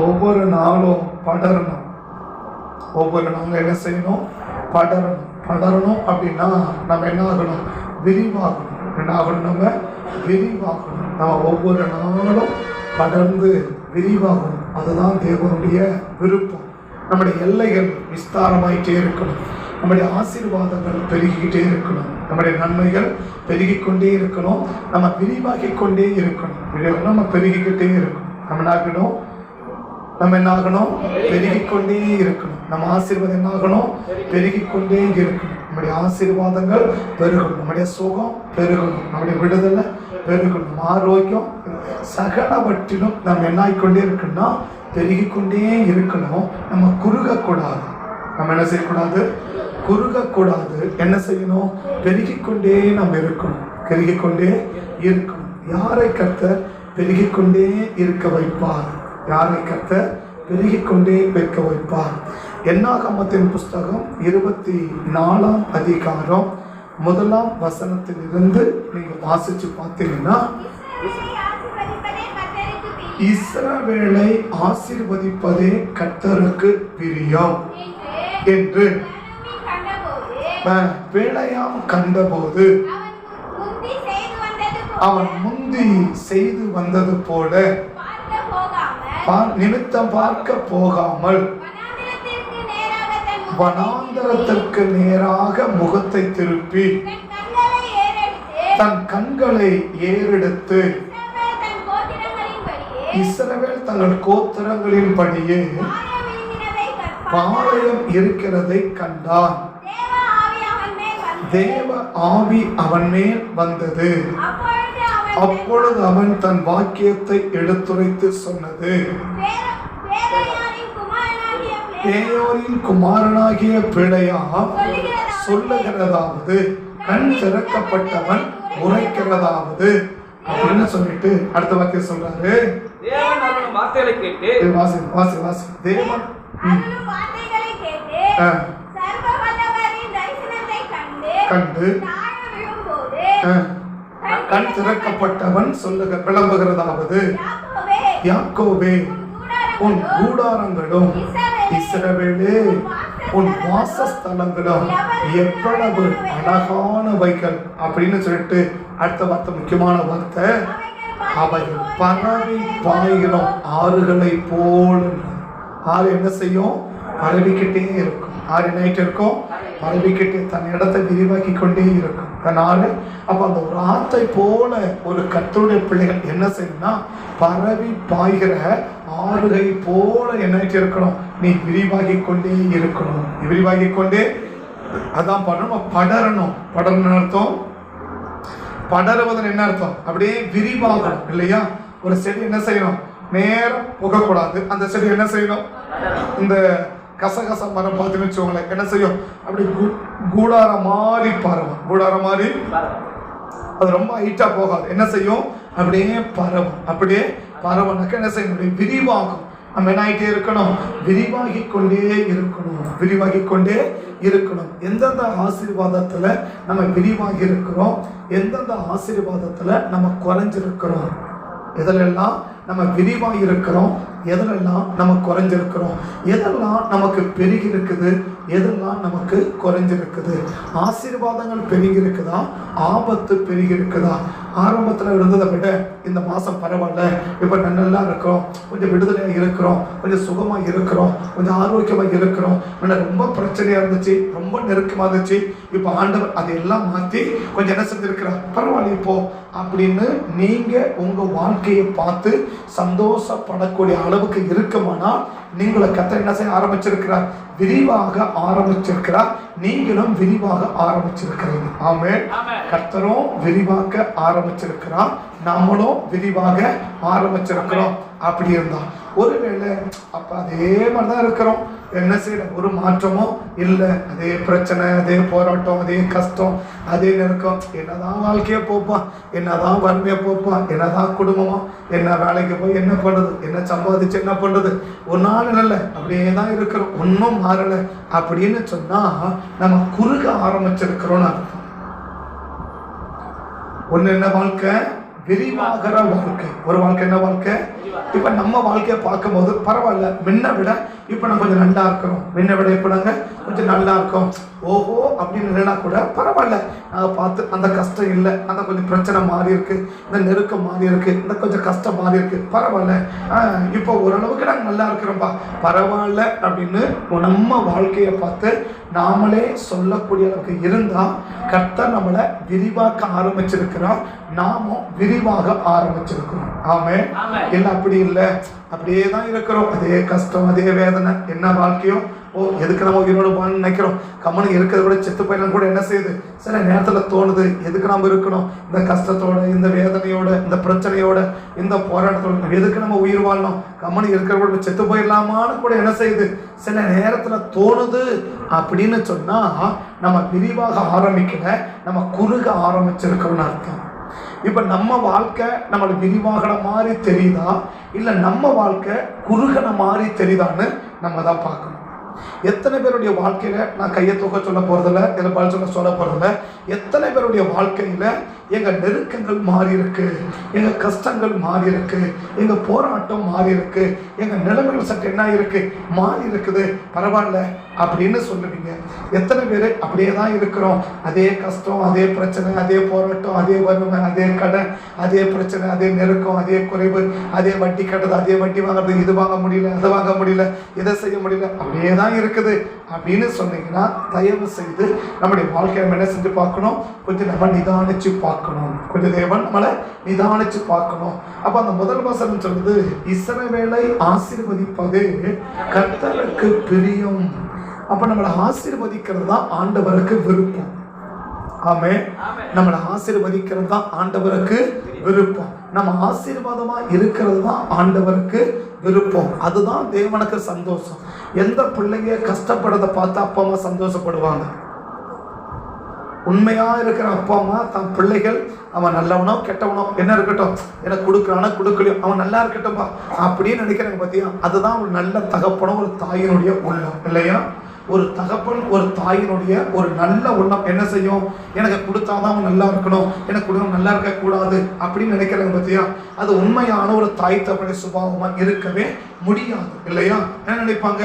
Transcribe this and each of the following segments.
ஒவ்வொரு நாளும் படரணும். ஒவ்வொரு நாளும் என்ன செய்யணும்? படரணும். படரணும் அப்படின்னா நம்ம என்ன ஆகணும்? விரிவாகணும். என்ன ஆகணும்? நம்ம விரிவாகணும். நம்ம ஒவ்வொரு நாளும் படர்ந்து விரிவாகணும். அதுதான் தேவனுடைய விருப்பம். நம்முடைய எல்லைகள் விஸ்தாரமாயிட்டே இருக்கணும். நம்முடைய ஆசீர்வாதங்கள் பெருகிக்கிட்டே இருக்கணும். நம்முடைய நன்மைகள் பெருகிக்கொண்டே இருக்கணும். நம்ம விரிவாகி கொண்டே இருக்கணும். நம்ம பெருகிக்கிட்டே இருக்கணும். நம்ம என்ன ஆகணும்? பெருகிக்கொண்டே இருக்கணும். நம்ம ஆசீர்வாதம் என்ன ஆகணும்? பெருகிக்கொண்டே இருக்கணும். நம்முடைய ஆசீர்வாதங்கள் பெருகணும். நம்முடைய சுகம் பெருகணும். நம்முடைய விடுதலை பெருகணும். ஆரோக்கியம் சகலவற்றிலும் நம்ம என்ன ஆகிக்கொண்டே இருக்கணும்னா பெருகிக்கொண்டே இருக்கணும். நம்ம குறுகக்கூடாது. நம்ம என்ன செய்யக்கூடாது? குறுகக்கூடாது. என்ன செய்யணும்? பெருகிக்கொண்டே நம்ம இருக்கணும். பெருகிக்கொண்டே இருக்கணும். யாரை கர்த்தர் பெருகிக்கொண்டே இருக்க வைப்பார்? யாரை கர்த்தர் பெருகிக்கொண்டே இருக்க வைப்பார்? என்னாகமத்தின் புஸ்தகம் 24ஆம் அதிகாரம் 1ஆம் வசனத்திலிருந்து நீங்க வாசிச்சு பார்த்தீங்கன்னா, இஸ்ரவேலை ஆசீர்வதிப்பதே கர்த்தருக்கு பிரியம் என்று பிழையாம் கண்டபோது அவன் முந்தி செய்து வந்தது போல நிமித்தம் பார்க்க போகாமல் வனாந்தரத்திற்கு நேராக முகத்தை திருப்பி தன் கண்களை ஏறெடுத்து இஸ்ரவேல் தங்கள் கோத்திரங்களின் படியே பாளையம் இருக்கிறதை கண்டான். தேவ ஆவி அவன் மேல் வந்தது. அப்பொழுது அவன் தன் வாக்கியத்தை எடுத்துரைத்து சொன்னது, பேயோரின் குமாரனாகிய பிழையாம் சொல்லுகிறதாவது, கண் திறக்கப்பட்டவன் உரைக்கிறதாவது அப்படின்னு சொல்லிட்டு அடுத்த வாக்கியம் சொல்றாரு. தேவன் வார்த்தைகளை கேட்டு தேவன் கண்டு கண் திறக்கப்பட்டவன் சொல்லுக விளம்புகிறதாவது, யாக்கோபே உன் கூடாரங்களும் இஸ்ரவேலே உன் வாசஸ்தலங்களும் எவ்வளவு அழகானவைகள் அப்படின்னு சொல்லிட்டு அடுத்த வார்த்தை, முக்கியமான வார்த்தை, அவைகள் பரவி பாய்கிறோம் ஆறுகளை போல். ஆறு என்ன செய்யும்? பரவிக்கிட்டே இருக்கும். ஆறு நைட்டு இருக்கும், பரவிக்கிட்டே தன் இடத்தை விரிவாக்கி கொண்டே இருக்கும் தன்னால. அப்போ அந்த ஒரு ஆற்றை போல ஒரு கர்த்தருடைய பிள்ளைகள் என்ன செய்யணும்னா பரவி பாய்கிற ஆறுகை போல என்ன இருக்கணும்? நீ விரிவாகி கொண்டே இருக்கணும். விரிவாகி கொண்டே அதான் பண்ணணும். படரணும். படரணும் அர்த்தம், படருவதன் என்ன அர்த்தம்? அப்படியே விரிவாகணும் இல்லையா? ஒரு செடி என்ன செய்யணும்? நேரம் போகக்கூடாது. அந்த செடி என்ன செய்யணும்? இந்த கசகச மரம் பார்த்துன்னு வச்சுக்கோங்களேன், என்ன செய்யும்? அப்படி கூடார மாதிரி பரவும். கூடார மாதிரி அது ரொம்ப ஹைட்டா போகாது. என்ன செய்யும்? அப்படியே பரவும். அப்படியே பரவுனாக்க என்ன செய்யணும்? விரிவாகும். நம்ம என்ன ஆகிட்டே இருக்கணும்? விரிவாகி கொண்டே இருக்கணும். விரிவாகி கொண்டே இருக்கணும். எந்தெந்த ஆசீர்வாதத்துல நம்ம விரிவாகி இருக்கிறோம், எந்தெந்த ஆசீர்வாதத்துல நம்ம குறைஞ்சிருக்கிறோம், எதிலெல்லாம் நம்ம விரிவாக இருக்கிறோம், எதிலெல்லாம் நம்ம குறைஞ்சிருக்கிறோம், எதெல்லாம் நமக்கு பெருகி இருக்குது, எதெல்லாம் நமக்கு குறைஞ்சிருக்குது. ஆசீர்வாதங்கள் பெருகி இருக்குதா, ஆபத்து பெருகி இருக்குதா? ஆரம்பத்தில் இருந்ததை விட இந்த மாதம் பரவாயில்ல, இப்போ நல்லா இருக்கிறோம், கொஞ்சம் விடுதலையாக இருக்கிறோம், கொஞ்சம் சுகமாக இருக்கிறோம், கொஞ்சம் ஆரோக்கியமாக இருக்கிறோம். ரொம்ப பிரச்சனையாக இருந்துச்சு, ரொம்ப நெருக்கமாக இருந்துச்சு. இப்போ ஆண்டவர் அதையெல்லாம் மாற்றி கொஞ்சம் என்ன செஞ்சிருக்கிறார்? பரவாயில்ல இப்போ அப்படின்னு நீங்கள் உங்கள் வாழ்க்கையை பார்த்து சந்தோஷப்படக்கூடிய அளவுக்கு இருக்குமானால் நீங்களை கர்த்தர் என்ன செய்ய ஆரம்பிச்சிருக்கிறார்? விரிவாக ஆரம்பிச்சிருக்கிறார். நீங்களும் விரிவாக ஆரம்பிச்சிருக்கிறீங்க. ஆமென். கர்த்தரும் விரிவாக்க ஆரம்பிச்சிருக்கிறார், நாமளும் விரிவாக ஆரம்பிச்சிருக்கிறோம். அப்படி இருந்தா ஒருவேளை அப்ப அதே மாதிரிதான் இருக்கிறோம், என்ன செய்யற ஒரு மாற்றமும் இல்லை. அதே பிரச்சனை, அதே போராட்டம், அதே கஷ்டம், அதே நெருக்கம். என்னதான் வாழ்க்கையை போப்பா, என்னதான் வறுமையை போப்பா, என்னதான் குடும்பமா, என்ன வேலைக்கு போய் என்ன பண்றது, என்ன சம்பாதிச்சு என்ன பண்றது, ஒரு நாள் இல்லை அப்படியே தான் இருக்கிறோம், ஒன்றும் மாறல அப்படின்னு சொன்னா நம்ம குறுக ஆரம்பிச்சிருக்கிறோம்னு அர்த்தம். ஒன்று என்ன வாழ்க்கை? விரிவாகிற வாழ்க்கை. ஒரு வாழ்க்கை என்ன வாழ்க்கை? இப்ப நம்ம வாழ்க்கையை பார்க்கும்போது பரவாயில்ல, முன்ன விட இப்ப நம்ம கொஞ்சம் நல்லா இருக்கிறோம், முன்ன விட இப்ப நாங்க கொஞ்சம் நல்லா இருக்கோம், ஓஹோ அப்படின்னு இல்லைன்னா கூட பரவாயில்ல, நாங்க பார்த்து அந்த கஷ்டம் இல்லை, அந்த கொஞ்சம் பிரச்சனை மாறி இருக்கு, இந்த நெருக்கம் மாறி இருக்கு, இந்த கொஞ்சம் கஷ்டம் மாறி இருக்கு, பரவாயில்ல, இப்போ ஓரளவுக்கு நாங்க நல்லா இருக்கிறோம்பா, பரவாயில்ல அப்படின்னு நம்ம வாழ்க்கையை பார்த்து நாமளே சொல்லக்கூடிய அளவுக்கு இருந்தா கர்த்தர் நம்மளை விரிவாக்க ஆரம்பிச்சிருக்கிறோம், நாமும் விரிவாக ஆரம்பிச்சிருக்கிறோம். ஆமென். இல்ல அப்படி இல்லை, அப்படியே தான் இருக்கிறோம், அதே கஷ்டம் அதே வேதனை, என்ன வாழ்க்கையோ எதுக்கு நம்ம உயிரோடு வாழ்ந்து நினைக்கிறோம், கம்மனு இருக்கிறத கூட செத்து போயிடலாம் கூட என்ன செய்யுது சில நேரத்தில் தோணுது, எதுக்கு நம்ம இருக்கணும் இந்த கஷ்டத்தோட இந்த வேதனையோட இந்த பிரச்சனையோட இந்த போராட்டத்தோட எதுக்கு நம்ம உயிர் வாழணும், கம்மனு இருக்கிற கூட செத்து போயிடலாமான்னு கூட என்ன செய்யுது சில நேரத்தில் தோணுது. அப்படின்னு சொன்னா நம்ம விரிவாக ஆரம்பிக்கல, நம்ம குறுக ஆரம்பிச்சிருக்கிறோம்னு அர்த்தம். இப்ப நம்ம வாழ்க்கை நம்மளுக்கு விரிவாகிற மாதிரி தெரியுதா இல்ல நம்ம வாழ்க்கை குறுகன மாதிரி தெரியுதான்னு நம்ம தான் பார்க்கணும். எத்தனை பேருடைய வாழ்க்கையில நான் கையை தூக்க சொல்ல போறதில்ல, இதில் பதில் சொல்ல போறதில்ல, எத்தனை பேருடைய வாழ்க்கையில எங்க நெருக்கங்கள் மாறி இருக்கு, எங்க கஷ்டங்கள் மாறி இருக்கு, எங்க போராட்டம் மாறி இருக்கு, எங்க நிலைமைகள் சற்று என்ன இருக்கு மாறி இருக்குது, பரவாயில்ல அப்படின்னு சொல்லுவீங்க. எத்தனை பேர் அப்படியே தான் இருக்கிறோம், அதே கஷ்டம் அதே பிரச்சனை அதே போராட்டம் அதே வறுமை அதே கடன் அதே பிரச்சனை அதே நெருக்கம் அதே குறைவு அதே வட்டி கட்டுறது அதே வட்டி வாங்குறது, இது வாங்க முடியல அதை வாங்க முடியல இதை செய்ய முடியல, அப்படியே தான் இருக்குது அப்படின்னு சொன்னீங்கன்னா தயவு செய்து நம்முடைய வாழ்க்கையை என்ன செஞ்சு பார்க்கணும், கொஞ்சம் நம்ம நிதானிச்சு பார்க்கணும், கொஞ்சம் தேவன் நம்மளை நிதானிச்சு பார்க்கணும். அப்ப அந்த முதல் வசனம் சொல்றது இஸ்ரவேலை ஆசீர்வதிப்பது கர்த்தருக்கு பிரியம். அப்ப நம்மளை ஆசீர்வதிக்கிறது தான் ஆண்டவருக்கு விருப்பம். ஆமென். நம்மளை ஆசீர்வதிக்கிறது தான் ஆண்டவருக்கு விருப்பம். நம்ம ஆசீர்வாதமா இருக்கிறது தான் ஆண்டவருக்கு விருப்பம். அதுதான் தேவனுக்கு சந்தோஷம். எந்த பிள்ளைங்க கஷ்டப்படுறதை பார்த்து அப்பா அம்மா சந்தோஷப்படுவாங்க? உண்மையா இருக்கிற அப்பா அம்மா தன் பிள்ளைகள் அவன் நல்லவனோ கெட்டவனோ என்ன இருக்கட்டும், எனக்கு கொடுக்குறானோ கொடுக்கலையோ அவன் நல்லா இருக்கட்டும்பா அப்படின்னு நினைக்கிறாங்க பார்த்தியா, அதுதான் ஒரு நல்ல தகப்பனோ ஒரு தாயினுடைய உள்ளம் இல்லையா? ஒரு தகப்பன் ஒரு தாயினுடைய ஒரு நல்ல உள்ளம் என்ன செய்யும், எனக்கு கொடுத்தாதான் அவன் நல்லா இருக்கணும், எனக்கு கொடுக்க நல்லா இருக்கக்கூடாது அப்படின்னு நினைக்கிறாங்க பார்த்தியா, அது உண்மையான ஒரு தாய் தகப்பனுடைய சுபாவமா இருக்கவே முடியாது இல்லையா? என்ன நினைப்பாங்க,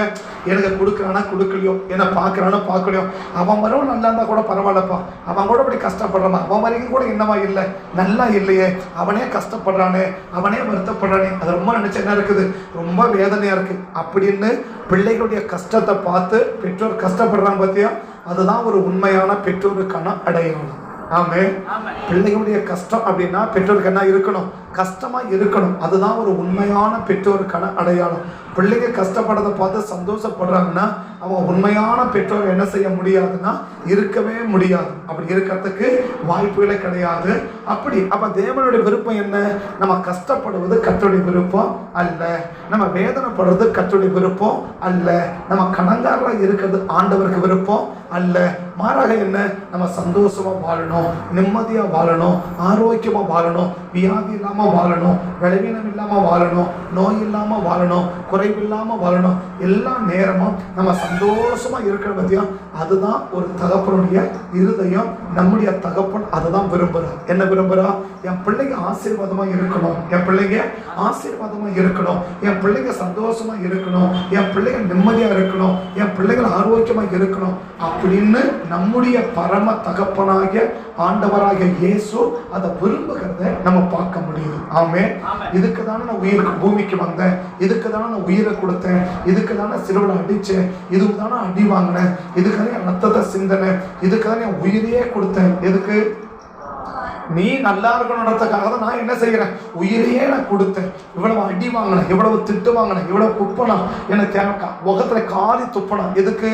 எனக்கு கொடுக்குறானா கொடுக்கலையோ, என்னை பார்க்குறானோ பார்க்கலையோ, அவன் வரவும் நல்லா இருந்தால் கூட பரவாயில்லப்பா, அவன் கூட அப்படி கஷ்டப்படுறான், அவன் வரைக்கும் கூட என்னவா இல்லை நல்லா இல்லையே, அவனே கஷ்டப்படுறானே அவனே வருத்தப்படுறானே, அது ரொம்ப நினைச்ச என்ன இருக்குது ரொம்ப வேதனையா இருக்கு அப்படின்னு பிள்ளைகளுடைய கஷ்டத்தை பார்த்து பெற்றோர் கஷ்டப்படுறாங்க பார்த்தியா, அதுதான் ஒரு உண்மையான பெற்றோருக்கான அடையாளம். ஆமென். பிள்ளைகளுடைய கஷ்டம் அப்படின்னா பெற்றோருக்கு என்ன இருக்கணும், கஷ்டமா இருக்கணும், அதுதான் ஒரு உண்மையான பெற்றோருக்கான அடையாளம். பிள்ளைங்க கஷ்டப்படுறதை பார்த்து சந்தோஷப்படுறாங்கன்னா அவங்க உண்மையான பெற்றோர் என்ன செய்ய முடியாதுன்னா இருக்கவே முடியாது, அப்படி இருக்கிறதுக்கு வாய்ப்புகளே கிடையாது. அப்படி அப்ப தேவனுடைய விருப்பம் என்ன, நம்ம கஷ்டப்படுவது கர்த்தருடைய விருப்பம் அல்ல, நம்ம வேதனைப்படுறது கர்த்தருடைய விருப்பம் அல்ல, நம்ம கணங்காரா இருக்கிறது ஆண்டவருக்கு விருப்பம் அல்ல. மாறாக என்ன, நம்ம சந்தோஷமா வாழணும், நிம்மதியா வாழணும், ஆரோக்கியமா வாழணும், வியாதி இல்லாம வாழணும், விளைவீனம் இல்லாம வாழணும், நோய் இல்லாம வாழணும், குறைவில்லாம வாழணும், எல்லா நேரமும் நம்ம சந்தோஷமா இருக்கிற பத்தியா, அதுதான் ஒரு தகப்பனுடைய இருதயம். நம்முடைய தகப்பன் அதுதான் விரும்புறார். என்ன விரும்புறா, என் பிள்ளைங்க ஆசீர்வாதமா இருக்கணும், என் பிள்ளைங்க ஆசீர்வாதமா இருக்கணும், என் பிள்ளைங்க சந்தோஷமா இருக்கணும், என் பிள்ளைங்க நிம்மதியா இருக்கணும், என் பிள்ளைகள் ஆரோக்கியமா இருக்கணும் அப்படின்னு நம்முடைய பரம தகப்பனாகிய ஆண்டவராகிய இயேசு அதை விரும்புகிறத நம்ம பார்க்க முடியுது. ஆமென். இதுக்கு தானே நான் உயிருக்கு பூமிக்கு வந்தேன், இதுக்கு தானே நான் உயிரை கொடுத்தேன், இதுக்கு தானே சிலுவையில் அடிச்சேன், இதுக்கு தானே அடி வாங்கினேன், இதுக்கு தானே என் ரத்தத்தை சிந்தினேன், இதுக்கு தானே என் உயிரையே கொடுத்தேன், எதுக்கு நீ நல்லா இருக்கணுன்றதுக்காக தான் நான் என்ன செய்கிறேன், உயிரையே நான் கொடுத்தேன், இவ்வளவு அடி வாங்கினேன், இவ்வளவு திட்டு வாங்கினேன், இவ்வளவு குப்பனா எனக்கு முகத்துல காரி துப்பனா, எதுக்கு?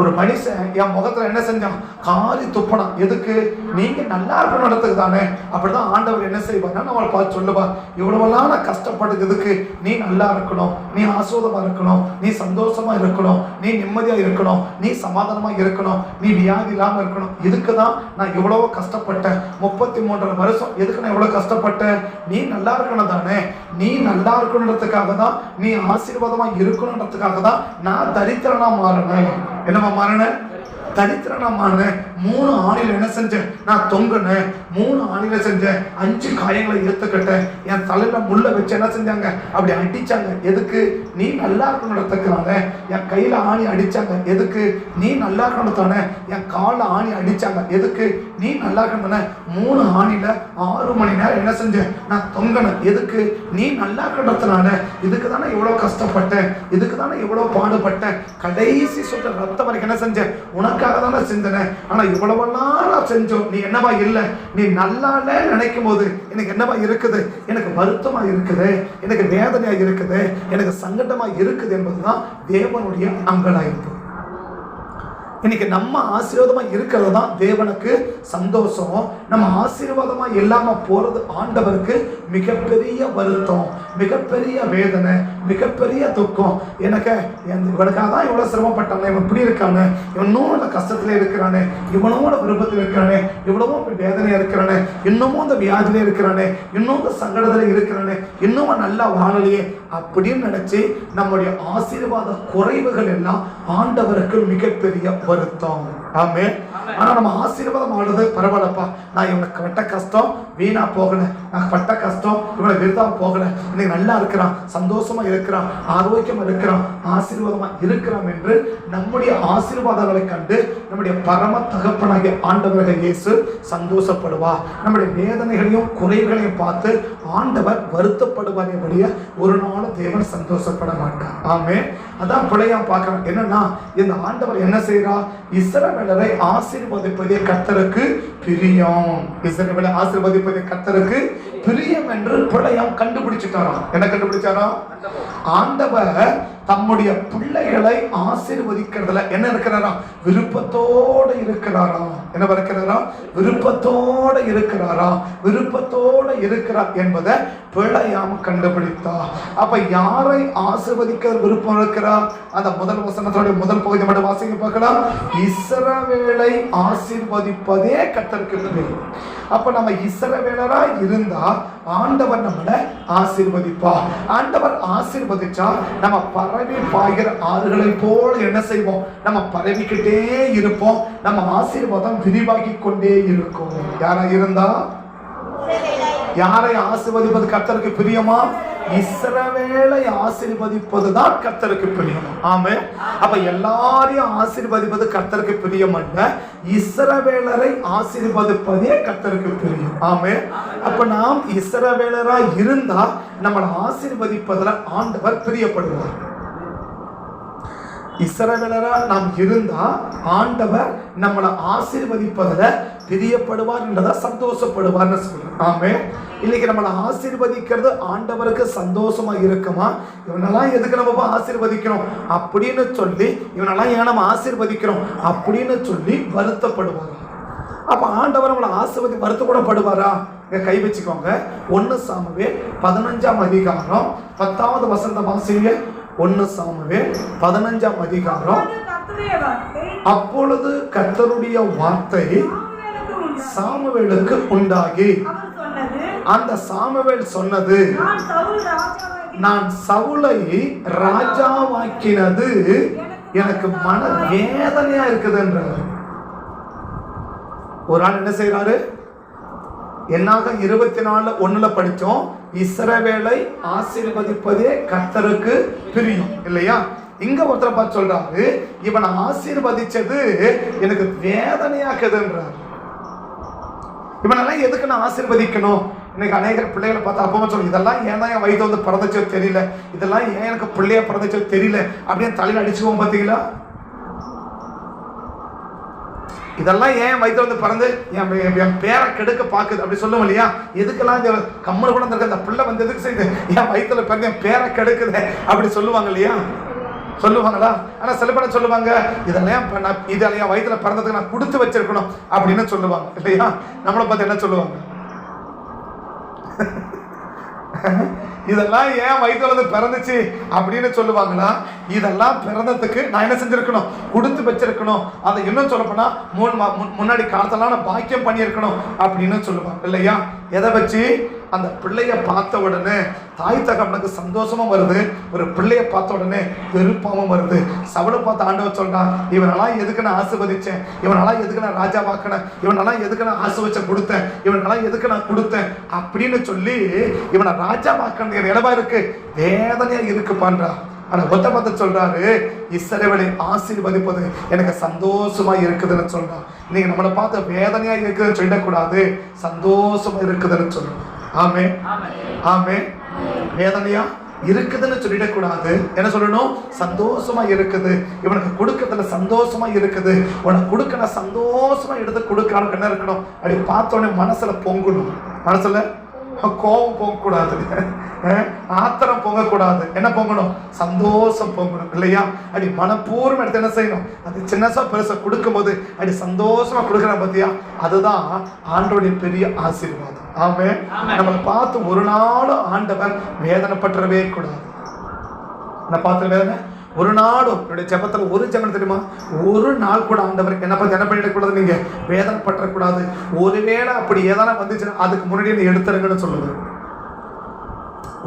ஒரு மனுஷன் என் முகத்துல என்ன செஞ்சான், காரி துப்பனா, எதுக்கு? நீங்க நல்லா இருக்கணுன்றதுக்கு தானே. அப்படிதான் ஆண்டவர் என்ன செய்வார், நம்மளை பார்த்து சொல்லுவார், இவ்வளவெல்லாம் நான் கஷ்டப்பட்டது எதுக்கு, நீ நல்லா இருக்கணும், நீ ஆசோதமா இருக்கணும், நீ சந்தோஷமா இருக்கணும், நீ நிம்மதியா இருக்கணும், நீ சமாதானமா இருக்கணும், நீ வியாதி இல்லாம இருக்கணும், இதுக்கு தான் நான் இவ்வளவோ கஷ்டப்பட்டேன். 33 வருஷம் எதுக்கு நான் இவ்வளவு கஷ்டப்பட்டேன், நீ நல்லா இருக்கணும் தானே. நீ நல்லா இருக்கணுன்றதுக்காக தான், நீ ஆசீர்வாதமா இருக்கணுன்றதுக்காக தான் நான் தரித்திரனா மாறினேன். என்னமா மாறினேன்? தரித்திரமான 3 ஆணில என்ன செஞ்சேன், நான் தொங்கினேன். 3 ஆணில செஞ்சேன். 5 காயங்களை ஏத்துக்கிட்டேன். என் தலையில முள்ள வச்சு என்ன செஞ்சாங்க, அப்படி அடிச்சாங்க. எதுக்கு? நீ நல்லா இருக்கணும்ன்றதுக்காக. என் கையில ஆணி அடிச்சாங்க. எதுக்கு? நீ நல்லா இருக்கணும் தானே. என் காலில் ஆணி அடிச்சாங்க. எதுக்கு? நீ நல்லா இருக்கணும் தானே. 3 ஆணில 6 மணி நேரம் என்ன செஞ்சேன், நான் தொங்கினேன். எதுக்கு? நீ நல்லா இருக்கணும்னால. இதுக்கு தானே இவ்வளவு கஷ்டப்பட்டேன், இதுக்கு தானே இவ்வளவு பாடுபட்டேன். கடைசி சொல்ற ரத்தம் வரைக்கும் என்ன செஞ்சேன், உனக்காக தானே செஞ்சேன். ஆனா இவ்வளவெல்லாம் நான் செஞ்சோம், நீ என்னவா இல்லை. நீ நல்லால நினைக்கும் போது எனக்கு என்னவா இருக்குது, எனக்கு வருத்தமா இருக்குது, எனக்கு வேதனையா இருக்குது, எனக்கு சங்கடமா இருக்குது என்பதுதான் தேவனுடைய அங்கலாய்ப்பு. இன்னைக்கு நம்ம ஆசீர்வாதமா இருக்கிறது தான் தேவனுக்கு சந்தோஷம். நம்ம ஆசீர்வாதமா இல்லாம போறது ஆண்டவருக்கு மிகப்பெரிய வருத்தம், மிகப்பெரிய வேதனை, மிகப்பெரிய துக்கம். இவனுக்காக தான் இவ்வளவு சிரமப்பட்டானே, இவன் இப்படி இருக்கானே, இவனும் அந்த கஷ்டத்துல இருக்கிறானே, இவனும் அந்த விருப்பத்தில் இருக்கிறானே, இவ்வளவும் வேதனையா இருக்கிறானே, இன்னமும் அந்த வியாதியில இருக்கிறானே, இன்னும் அந்த சங்கடத்துல இருக்கிறானே, இன்னும் நல்லா வாழலையே அப்படின்னு நினைச்சு நம்முடைய ஆசீர்வாத குறைவுகள் எல்லாம் ஆண்டவருக்கு மிகப்பெரிய வருத்தம். ஆமே. ஆனா நம்ம ஆசீர்வாதம் ஆடுறது பரவாயில்லப்பா, நான் இவனுக்கு பட்ட கஷ்டம் வீணா போகல, நான் பட்ட கஷ்டம் இவனை விருதா போகல, இன்னைக்கு நல்லா இருக்கிறான், சந்தோஷமா இருக்கிறான், ஆரோக்கியமா இருக்கிறான், ஆசீர்வாதமா இருக்கிறான் என்று நம்முடைய ஆசீர்வாதங்களை கண்டு நம்முடைய பரம தகப்பனாகிய ஆண்டவராகிய இயேசு சந்தோஷப்படுவார். நம்முடைய வேதனைகளையும் குறைகளையும் பார்த்து ஆண்டவர் வருத்தப்படுவார். ஒரு நாள் தேவன் சந்தோஷப்பட மாட்டார். ஆமே. அதான் பிள்ளையா பார்க்கிறோம். என்னன்னா இந்த ஆண்டவர் என்ன செய்யறா, இஸ்ரவேலரை ஆசீர்வதிப்பதே கர்த்தருக்கு பிரியம். இஸ்ரவேலை ஆசீர்வதிப்பதே கர்த்தருக்கு பிரியம் என்று பிள்ளையாம் கண்டுபிடிச்சிட்டாராம். என்ன கண்டுபிடிச்சாரா? ஆண்டவர் தம்முடைய பிள்ளைகளை ஆசீர்வதிக்கிறதுல என்ன இருக்கிறாரா, விருப்பத்தோடு இருக்கிறாரா. என்ன இருக்கிறாரா? விருப்பத்தோடு இருக்கிறாரா, விருப்பத்தோடு இருக்கிறார் என்பதை பிள்ளையாம் கண்டுபிடித்தார். அப்ப யாரை ஆசீர்வதிக்க விருப்பம் இருக்கிறார்? அந்த முதல் வசனத்தோட முதல் பகுதி மட்டும் வாசிக்க பார்க்கலாம். இஸ்ரவேலை ஆசீர்வதிப்பதே கர்த்தருக்கு பிரியம். அப்ப நம்ம இஸ்ரவேலரா இருந்தா ஆண்டவர் நம்மளை ஆசீர்வதிப்பார். ஆண்டவர் ஆசீர்வதிச்சா நம்ம பரவி பாய்கிற ஆறுகளை போல என்ன செய்வோம், நம்ம பரவிக்கிட்டே இருப்போம். நம்ம ஆசீர்வாதம் விரிவாகி கொண்டே இருக்கும். யாரா இருந்தா, யாரை ஆசீர்வதிப்பது கர்த்தருக்கு பிரியமா? இஸ்ரவேலை ஆசீர்வதிப்பதுதான் கர்த்தருக்கு பிரியம். ஆமே. அப்ப எல்லாரையும் ஆசீர்வதிப்பது கர்த்தருக்கு பிரியம் அல்ல, இஸ்ரவேலரை ஆசீர்வதிப்பதே கர்த்தருக்கு பிரியம். ஆமே. அப்ப நாம் இஸ்ரவேலரா இருந்தா நம்மளை ஆசீர்வதிப்பதுல ஆண்டவர் பிரியப்படுவார். இஸ்ரவேலரா நாம் இருந்தா ஆண்டவர் நம்மளை ஆசீர்வதிப்பதுல பிரியப்படுவார் என்றதா சந்தோஷப்படுவார்னு சொல்றோம். ஆமே. இன்னைக்கு நம்மளை ஆசீர்வதிக்கிறது ஆண்டவருக்கு சந்தோஷமா இருக்குமா? இவனெல்லாம் எதுக்கு நம்ம ஆசீர்வதிக்கிறோம் அப்படின்னு சொல்லி, இவனெல்லாம் ஏன் நம்ம ஆசீர்வதிக்கிறோம் அப்படின்னு சொல்லி வருத்தப்படுவார். அப்ப ஆண்டவர் நம்மளை ஆசீர்வதி வருத்தப்படப்படுவாரா? கை வச்சுக்கோங்க. 1 சாமுவேல் 15ஆம் அதிகாரம் 10வது வசனம் வாசிங்க. 1 சாமுவேல் 15ஆம் அதிகாரம். அப்பொழுது கர்த்தருடைய வார்த்தை சாமுவேலுக்கு உண்டாகி, அந்த சாமுவேல் சொன்னது, நான் சவுலை ராஜாவாக்கினது எனக்கு மன வேதனையா இருக்குது என்றார். ஒரு ஆள் என்ன செய்யறாரு, என்னாக 24:1 படிச்சோம், இஸ்ரவேலை ஆசீர்வதிப்பதே கர்த்தருக்கு பிரியம் இல்லையா? இங்க ஒருத்தரை பார்த்து சொல்றாரு, இவனை ஆசீர்வதிச்சது எனக்கு வேதனையாக்குதுன்றார். இவனெல்லாம் எதுக்கு நான் ஆசீர்வதிக்கணும்? இன்னைக்கு அநேக பிள்ளைகளை பார்த்தா அப்பா சொல்லு, இதெல்லாம் ஏன் தான் என் வயிற்று வந்து பிறந்துச்சோ தெரியல, இதெல்லாம் ஏன் எனக்கு பிள்ளைய பிறந்துச்சோ தெரியல அப்படின்னு தலையில அடிச்சுவோம். பார்த்தீங்களா? இதெல்லாம் ஏன் வயிற்று வந்து பிறந்து என் பேரை கெடுக்க பாக்குது அப்படி சொல்லுவோம் இல்லையா? எதுக்கெல்லாம் இந்த கம்மல் கூட இருக்க அந்த பிள்ளை வந்து எதுக்கு செய்யுது, என் வயிற்றுல பிறந்து என் பேரை கெடுக்குது அப்படி சொல்லுவாங்க இல்லையா? சொல்லுவாங்களா? ஆனா சில பேர் சொல்லுவாங்க, இதெல்லாம் என் வயிற்றுல பிறந்ததுக்கு நான் கொடுத்து வச்சிருக்கணும் அப்படின்னு சொல்லுவாங்க இல்லையா? நம்மளை பார்த்து என்ன சொல்லுவாங்க, இதெல்லாம் ஏன் வயிற்றுல வந்து பிறந்துச்சு அப்படின்னு சொல்லுவாங்களா? இதெல்லாம் பிறந்ததுக்கு நான் என்ன செஞ்சிருக்கணும், கொடுத்து வச்சிருக்கணும். அதை இன்னும் சொல்லப்போனா முன்னாடி காலத்தெல்லாம் நான் பாக்கியம் பண்ணியிருக்கணும் அப்படின்னு சொல்லுவாங்க இல்லையா? எதை வச்சு? அந்த பிள்ளைய பார்த்த உடனே தாய் தகப்பனுக்கு சந்தோஷமும் வருது, ஒரு பிள்ளைய பார்த்த உடனே வெறுப்பாவும் வருது. சவுலை பார்த்து ஆண்டவர் சொல்றான், இவனெல்லாம் எதுக்கு நான் ஆசீர்வதிச்சேன், இவனெல்லாம் எதுக்கு நான் ராஜாவாக்கினேன், இவனெல்லாம் எதுக்கு நான் ஆசீர்வதிச்ச கொடுத்தேன், இவனெல்லாம் எதுக்கு நான் கொடுத்தேன் அப்படின்னு சொல்லி இவனை ராஜாவாக்கின இடமா இருக்கு, வேதனையா இருக்கு பண்றா. ஆனா ஒத்த பார்த்து சொல்றாரு, இஸ்ரவேலை ஆசீர்வதிப்பது எனக்கு சந்தோஷமா இருக்குதுன்னு சொல்றான். நீங்க நம்மளை பார்த்து வேதனையா இருக்குதுன்னு சொல்லக்கூடாது, சந்தோஷமா இருக்குதுன்னு சொல்லணும். ஆமே ஆமே. வேதனையா இருக்குதுன்னு சொல்லிடக்கூடாது, என்ன சொல்லணும், சந்தோஷமா இருக்குது, இவனுக்கு கொடுக்கறதுல சந்தோஷமா இருக்குது, உனக்கு கொடுக்க சந்தோஷமா எடுத்து கொடுக்கணும். என்ன இருக்கணும், அப்படி பார்த்தோன்னே மனசுல பொங்கணும், மனசுல கோபம் போகக்கூடாது, ஆத்திரம் பொங்கக்கூடாது, என்ன பொங்கணும், சந்தோஷம் பொங்கணும் இல்லையா? அப்படி மனப்பூர்வம் எடுத்து என்ன செய்யணும், அது சின்னசா பெருசா கொடுக்கும்போது அப்படி சந்தோஷமா கொடுக்குற பத்தியா, அதுதான் ஆண்டவருடைய பெரிய ஆசீர்வாதம். ஆமே. நம்மளை பார்த்து ஒரு நாளும் ஆண்டவர் வேதனைப்பட்டுறவே கூடாது. என்ன பார்த்து வேதனை ஒரு நாளும் என்னுடைய ஜெபத்தில் ஒரு ஜெபம் தெரியுமா, ஒரு நாள் கூட ஆண்டவர் என்ன பண்ணிடக்கூடாது, நீங்க வேதனைப்பற்றக்கூடாது. ஒருவேளை அப்படி ஏதான வந்துச்சுன்னா அதுக்கு முன்னாடி நீ எடுத்துருங்கன்னு சொல்லுது.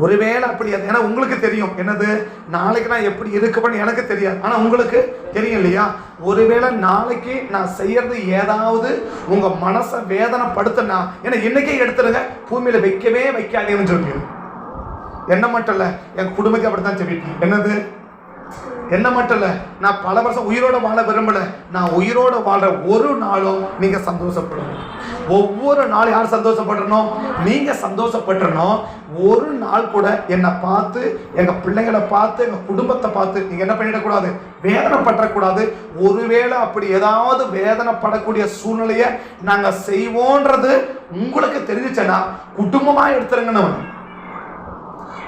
ஒருவேளை அப்படி, ஏன்னா உங்களுக்கு தெரியும் என்னது, நாளைக்கு நான் எப்படி இருக்குன்னு எனக்கு தெரியாது, ஆனா உங்களுக்கு தெரியும் இல்லையா? ஒருவேளை நாளைக்கு நான் செய்யறது ஏதாவது உங்க மனசை வேதனைப்படுத்தினா, ஏன்னா இன்னைக்கே எடுத்துருங்க, பூமியில வைக்கவே வைக்காதேன்னு சொல்லிடு. என்ன மட்டும் இல்ல, என் குடும்பத்தை அப்படித்தான் சொல்லிட்டேன். என்னது, என்ன மட்டும் இல்ல, நான் பல வருஷம் உயிரோட வாழ விரும்பல, நான் உயிரோட வாழ்ற ஒரு நாளும் நீங்க சந்தோஷப்படணும். ஒவ்வொரு நாள் யார் சந்தோஷப்படணும், நீங்க சந்தோஷப்படணும். ஒரு நாள் கூட என்னை பார்த்து, எங்க பிள்ளைங்களை பார்த்து, எங்க குடும்பத்தை பார்த்து நீங்க என்ன பண்ணிடக்கூடாது, வேதனைப்படக்கூடாது. ஒருவேளை அப்படி ஏதாவது வேதனைப்படக்கூடிய சூழ்நிலைய நாங்க செய்வோன்றது உங்களுக்கு தெரிஞ்சுச்சேன்னா குடும்பமா எடுத்துருங்கன்னு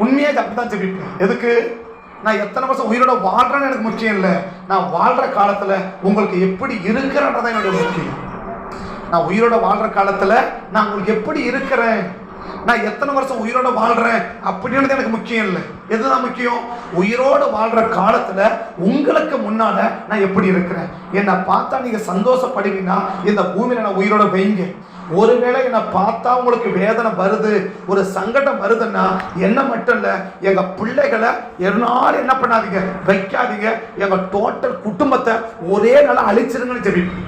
உண்மையா அப்படிதான் சொல்லிட்டேன். எதுக்கு, நான் எத்தனை வருஷம் உயிரோட வாழ்றேன்னு எனக்கு முக்கியம் இல்லை, நான் வாழ்ற காலத்துல உங்களுக்கு எப்படி இருக்கிறன்றதான் என்னோட முக்கியம். நான் உயிரோட வாழ்ற காலத்துல நான் உங்களுக்கு எப்படி இருக்கிறேன், நான் எத்தனை வருஷம் உயிரோட வாழ்றேன் அப்படின்னு எனக்கு முக்கியம் இல்லை. எதுதான் முக்கியம், உயிரோடு வாழ்ற காலத்துல உங்களுக்கு முன்னால நான் எப்படி இருக்கிறேன். என்னை பார்த்தா நீங்க சந்தோஷப்படுவீங்கன்னா இந்த பூமியில நான் உயிரோட வைங்க. ஒருவேளை என்னை பார்த்தா உங்களுக்கு வேதனை வருது, ஒரு சங்கடம் வருதுன்னா என்ன மட்டும் இல்ல, எங்க பிள்ளைகளை என்னாலும் என்ன பண்ணாதீங்க, வைக்காதீங்க, எங்க டோட்டல் குடும்பத்தை ஒரே நாள் அழிச்சிருங்கன்னு ஜெபிப்போம்.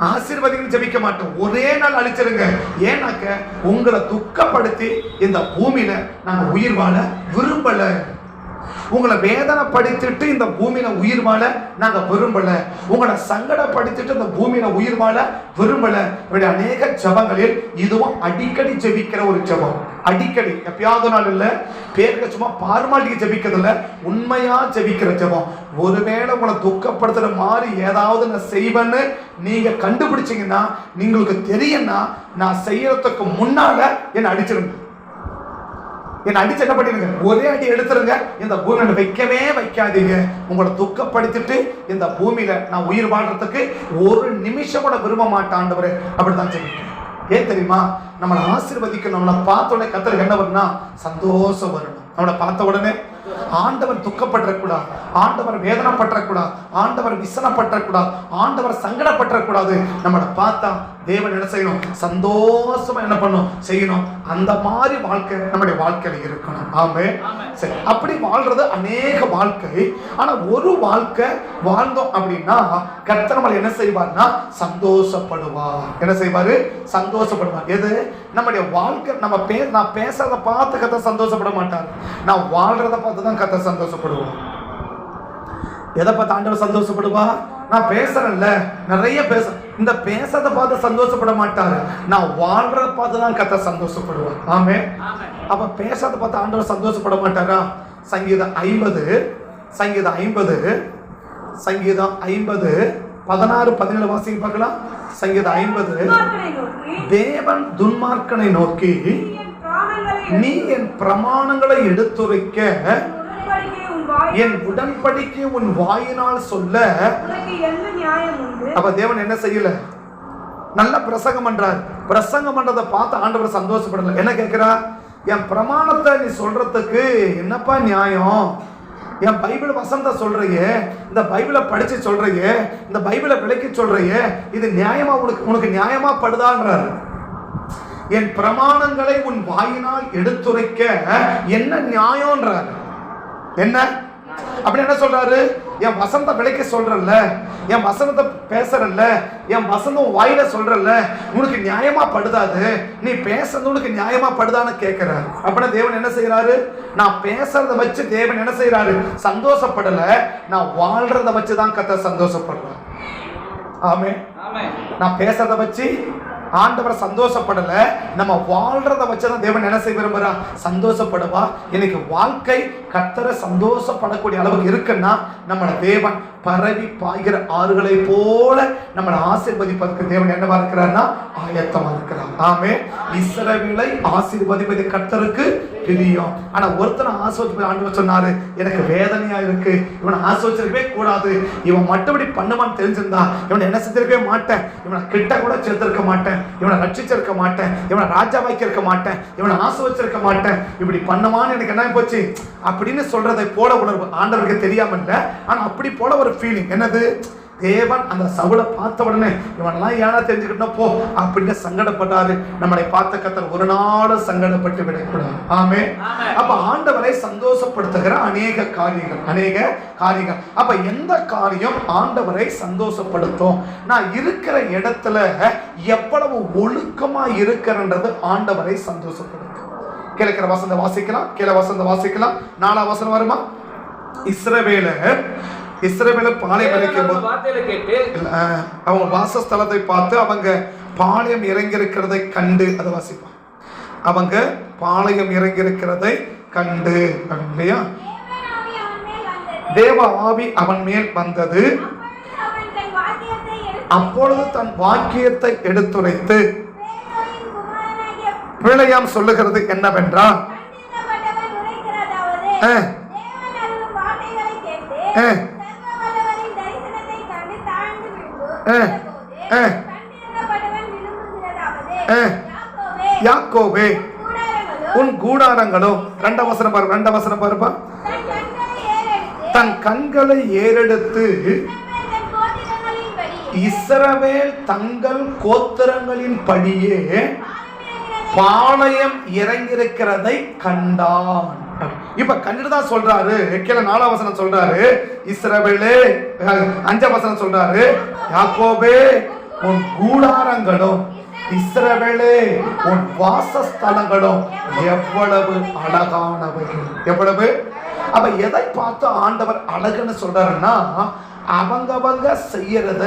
ஆசீர்வாதம் ஜெபிக்க மாட்டோம், ஒரே நாள் அழிச்சிருங்க. ஏன்னாக்க உங்களை துக்கப்படுத்தி இந்த பூமியில நாங்க உயிர் வாழ விரும்பல. உங்களை வேதனைப்படுத்திட்டு இந்த பூமியில உயிர் வாழ நாங்க விரும்பல. உங்களை சங்கடப்படுத்திட்டு இந்த பூமியில உயிர் வாழ விரும்பல. அநேக ஜபங்களில் இதுவும் அடிக்கடி ஜெபிக்கிற ஒரு ஜபம். அடிக்கடி, எப்பயாவது நாள் இல்ல, பேருக்கு சும்மா பார்மாலிட்டிக்கு ஜெபிக்கிறது இல்ல, உண்மையா ஜெபிக்கிற ஜபம். ஒருவேளை உங்களை துக்கப்படுத்துற மாதிரி ஏதாவது நான் செய்வேன்னு நீங்க கண்டுபிடிச்சீங்கன்னா, நீங்களுக்கு தெரியும்னா, நான் செய்யறதுக்கு முன்னால என்ன அடிச்சிருங்க. என்ன அடிச்சு என்ன பண்ணிருங்க, ஒரே அடி எடுத்துருங்க. இந்த பூமியில வைக்கவே வைக்காதீங்க. உங்களை துக்கப்படுத்திட்டு இந்த பூமியில நான் உயிர் வாழ்றதுக்கு ஒரு நிமிஷம் கூட விரும்ப மாட்டாண்டவரு. அப்படித்தான் சொல்லிட்டு ஏன் தெரியுமா, நம்மளை ஆசீர்வதிக்கணும். நம்மளை பார்த்த உடனே கர்த்தருக்கு என்ன வரும்னா சந்தோஷம் வரணும். நம்மளை பார்த்த உடனே ஆண்டவர் துக்கப்பட்டக்கூடாது, ஆண்டவர் வேதனைப்பட்டக்கூடாது, ஆண்டவர் விசனப்பட்டக்கூடாது, ஆண்டவர் சங்கடப்பட்டக்கூடாது. நம்மளை பார்த்தா தேவன் என்ன செய்யணும், சந்தோஷமா என்ன பண்ணணும், செய்யணும். அந்த மாதிரி வாழ்க்கை நம்முடைய வாழ்க்கையில இருக்கணும். ஆமே. சரி, அப்படி வாழ்றது அநேக வாழ்க்கை. ஆனா ஒரு வாழ்க்கை வாழ்ந்தோம் அப்படின்னா கர்த்தர் நம்மளை என்ன செய்வார்னா சந்தோஷப்படுவார். என்ன செய்வாரு, சந்தோஷப்படுவார். எது, நம்முடைய வாழ்க்கை. நான் பேசுறத பார்த்து கர்த்தர் சந்தோஷப்பட மாட்டார், நான் வாழ்றத பார்த்து தான் கர்த்தர் சந்தோஷப்படுவோம். எதை பார்த்து ஆண்டவர் சந்தோஷப்படுவா, நான் பேசுறேன்ல, நிறைய இந்த பேசுறத பார்த்து சந்தோஷப்பட மாட்டாரு, நான் வாழ்றத பார்த்து தான் கர்த்தர் சந்தோஷப்படுவார். ஆமே. அப்ப பேசுறத பார்த்து ஆண்டவர் சந்தோஷப்பட மாட்டாரா? சங்கீதம் 50 16 17 வாசிக்க பார்க்கலாம். சங்கீதம் 50, தேவன் துன்மார்க்கனை நோக்கி, நீ என் பிரமாணங்களை எடுத்துரைக்க என் உடன்படிக்கை உன் வாயினால் சொல்ல. அப்ப தேவன் என்ன செய்யல, நல்ல பிரசங்கம் பண்றார். பிரசங்கம் பண்றதை பார்த்து ஆண்டவர் சந்தோஷப்படல. என்ன கேட்கிறா, என் பிரமாணத்தை நீ சொல்றதுக்கு என்னப்பா நியாயம், என் பைபிள் வசனத்தை சொல்றையே, இந்த பைபிளை படிச்சு சொல்றையே, இந்த பைபிளை விளக்கி சொல்றையே, இது நியாயமா உனக்கு நியாயமா படுதான்றாரு. என் பிரமாணங்களை உன் வாயினால் எடுத்துரைக்க என்ன நியாயம்ன்றார். என்ன அப்படி என்ன சொல்றாரு? என் வசனத்தை விலைக்கு சொல்றல்ல, என் வசனத்தை பேசுறல்ல, என் வசனம் வாயில சொல்றல்ல, உனக்கு நியாயமா படுதாது, நீ பேசுறது உனக்கு நியாயமா படுதான்னு கேட்கிறாரு. அப்படின்னா தேவன் என்ன செய்யறாரு? நான் பேசுறத வச்சு தேவன் என்ன செய்யறாரு? சந்தோஷப்படல, நான் வாழ்றத வச்சுதான் கர்த்தர் சந்தோஷப்படுறார். ஆமென். நான் பேசுறத வச்சு ஆண்டவர் சந்தோஷப்படல, நம்ம வாழ்றத வச்சுதான் தேவன் என்ன செய்ய விரும்புறா? சந்தோஷப்படுவா. இன்னைக்கு வாழ்க்கை கர்த்தரை சந்தோஷப்படக்கூடிய அளவுக்கு இருக்குன்னா நம்மள தேவன் பரவி பாய்கிற ஆறுகளை போல நம்மளை ஆசீர்வதிப்பதற்கு தேவன் என்னவா இருக்கிறார்னா ஆயத்தமா இருக்கிறார். ஆமென். இஸ்ரவேலை ஆசீர்வதிப்பது கர்த்தருக்கு பிரியம். ஆனா ஒருத்தனை ஆசீர்வதிப்பது ஆண்டவர் சொன்னாரு, எனக்கு வேதனையா இருக்கு, இவனை ஆசீர்வதிக்கவே கூடாது, இவன் மட்டும்படி பண்ணுவான்னு தெரிஞ்சிருந்தா இவனை என்ன செஞ்சிருக்கவே மாட்டேன், இவனை கிட்ட கூட சேர்த்திருக்க மாட்டேன், இவனை ரட்சிச்சிருக்க மாட்டேன், இவனை ராஜாவாக்கி இருக்க மாட்டேன், இவனை ஆசீர்வதிச்சிருக்க மாட்டேன், இப்படி பண்ணுவான்னு எனக்கு என்ன போச்சு அப்படின்னு சொல்றதை போல உணர்வு ஆண்டவருக்கு தெரியாம இல்லை. ஆனா அப்படி போல ஒரு ஃபீலிங். என்னது? தேவன் அந்த சவுலை பார்த்த உடனே இவனெல்லாம் ஏன்னா தெரிஞ்சுக்கிட்டோம் போ அப்படின்னு சங்கடப்பட்டாரு. நம்மளை பார்த்த கர்த்தர் ஒரு நாளும் சங்கடப்பட்டு விடக்கூடாது. ஆமென். அப்ப ஆண்டவரை சந்தோஷப்படுத்துகிற அநேக காரியங்கள். அப்ப எந்த காரியம் ஆண்டவரை சந்தோஷப்படுத்தும்? நான் இருக்கிற இடத்துல எவ்வளவு ஒழுக்கமா இருக்கிறன்றது ஆண்டவரை சந்தோஷப்படுத்தும். கிழக்கிற வசந்த வாசிக்கலாம், கீழே வசந்த வாசிக்கலாம். 4ஆம் வசனம் வருமா? இஸ்ரவேல பாளையம் இறங்கும் அவங்க வாசஸ்தலத்தை பார்த்து அவங்க பாளையம் இறங்கியிருக்கிறதை கண்டு, அதை வாசிப்பான். அவங்க பாளையம் இறங்கியிருக்கிறதை கண்டு இல்லையா? தேவ ஆவி அவன் மேல் வந்தது. அப்பொழுது தன் வாக்கியத்தை எடுத்துரைத்து பிள்ளையாம் சொல்லுகிறது என்னவென்றால், யாக்கோபே உன் கூடாரங்களும் 2ஆம் வசனம் பாருப்பா. தன் கண்களை ஏறெடுத்து இஸ்ரவேல் தங்கள் கோத்திரங்களின் படியே பாளையம் இறங்கியிருக்கிறதை கண்டான். இப்ப கண்டுதான் சொல்றாரு. கீழே 4ஆம் வசனம் சொல்றாரு இஸ்ரவேலே, 5ஆம் வசனம் சொல்றாரு யாக்கோபே உன் கூடாரங்களும் இஸ்ரவேலே உன் வாசஸ்தலங்களும் எவ்வளவு அழகானவைகள். எவ்வளவு? அப்ப எதை பார்த்து ஆண்டவர் அழகுன்னு சொல்றாருன்னா, அவங்க செய்யறத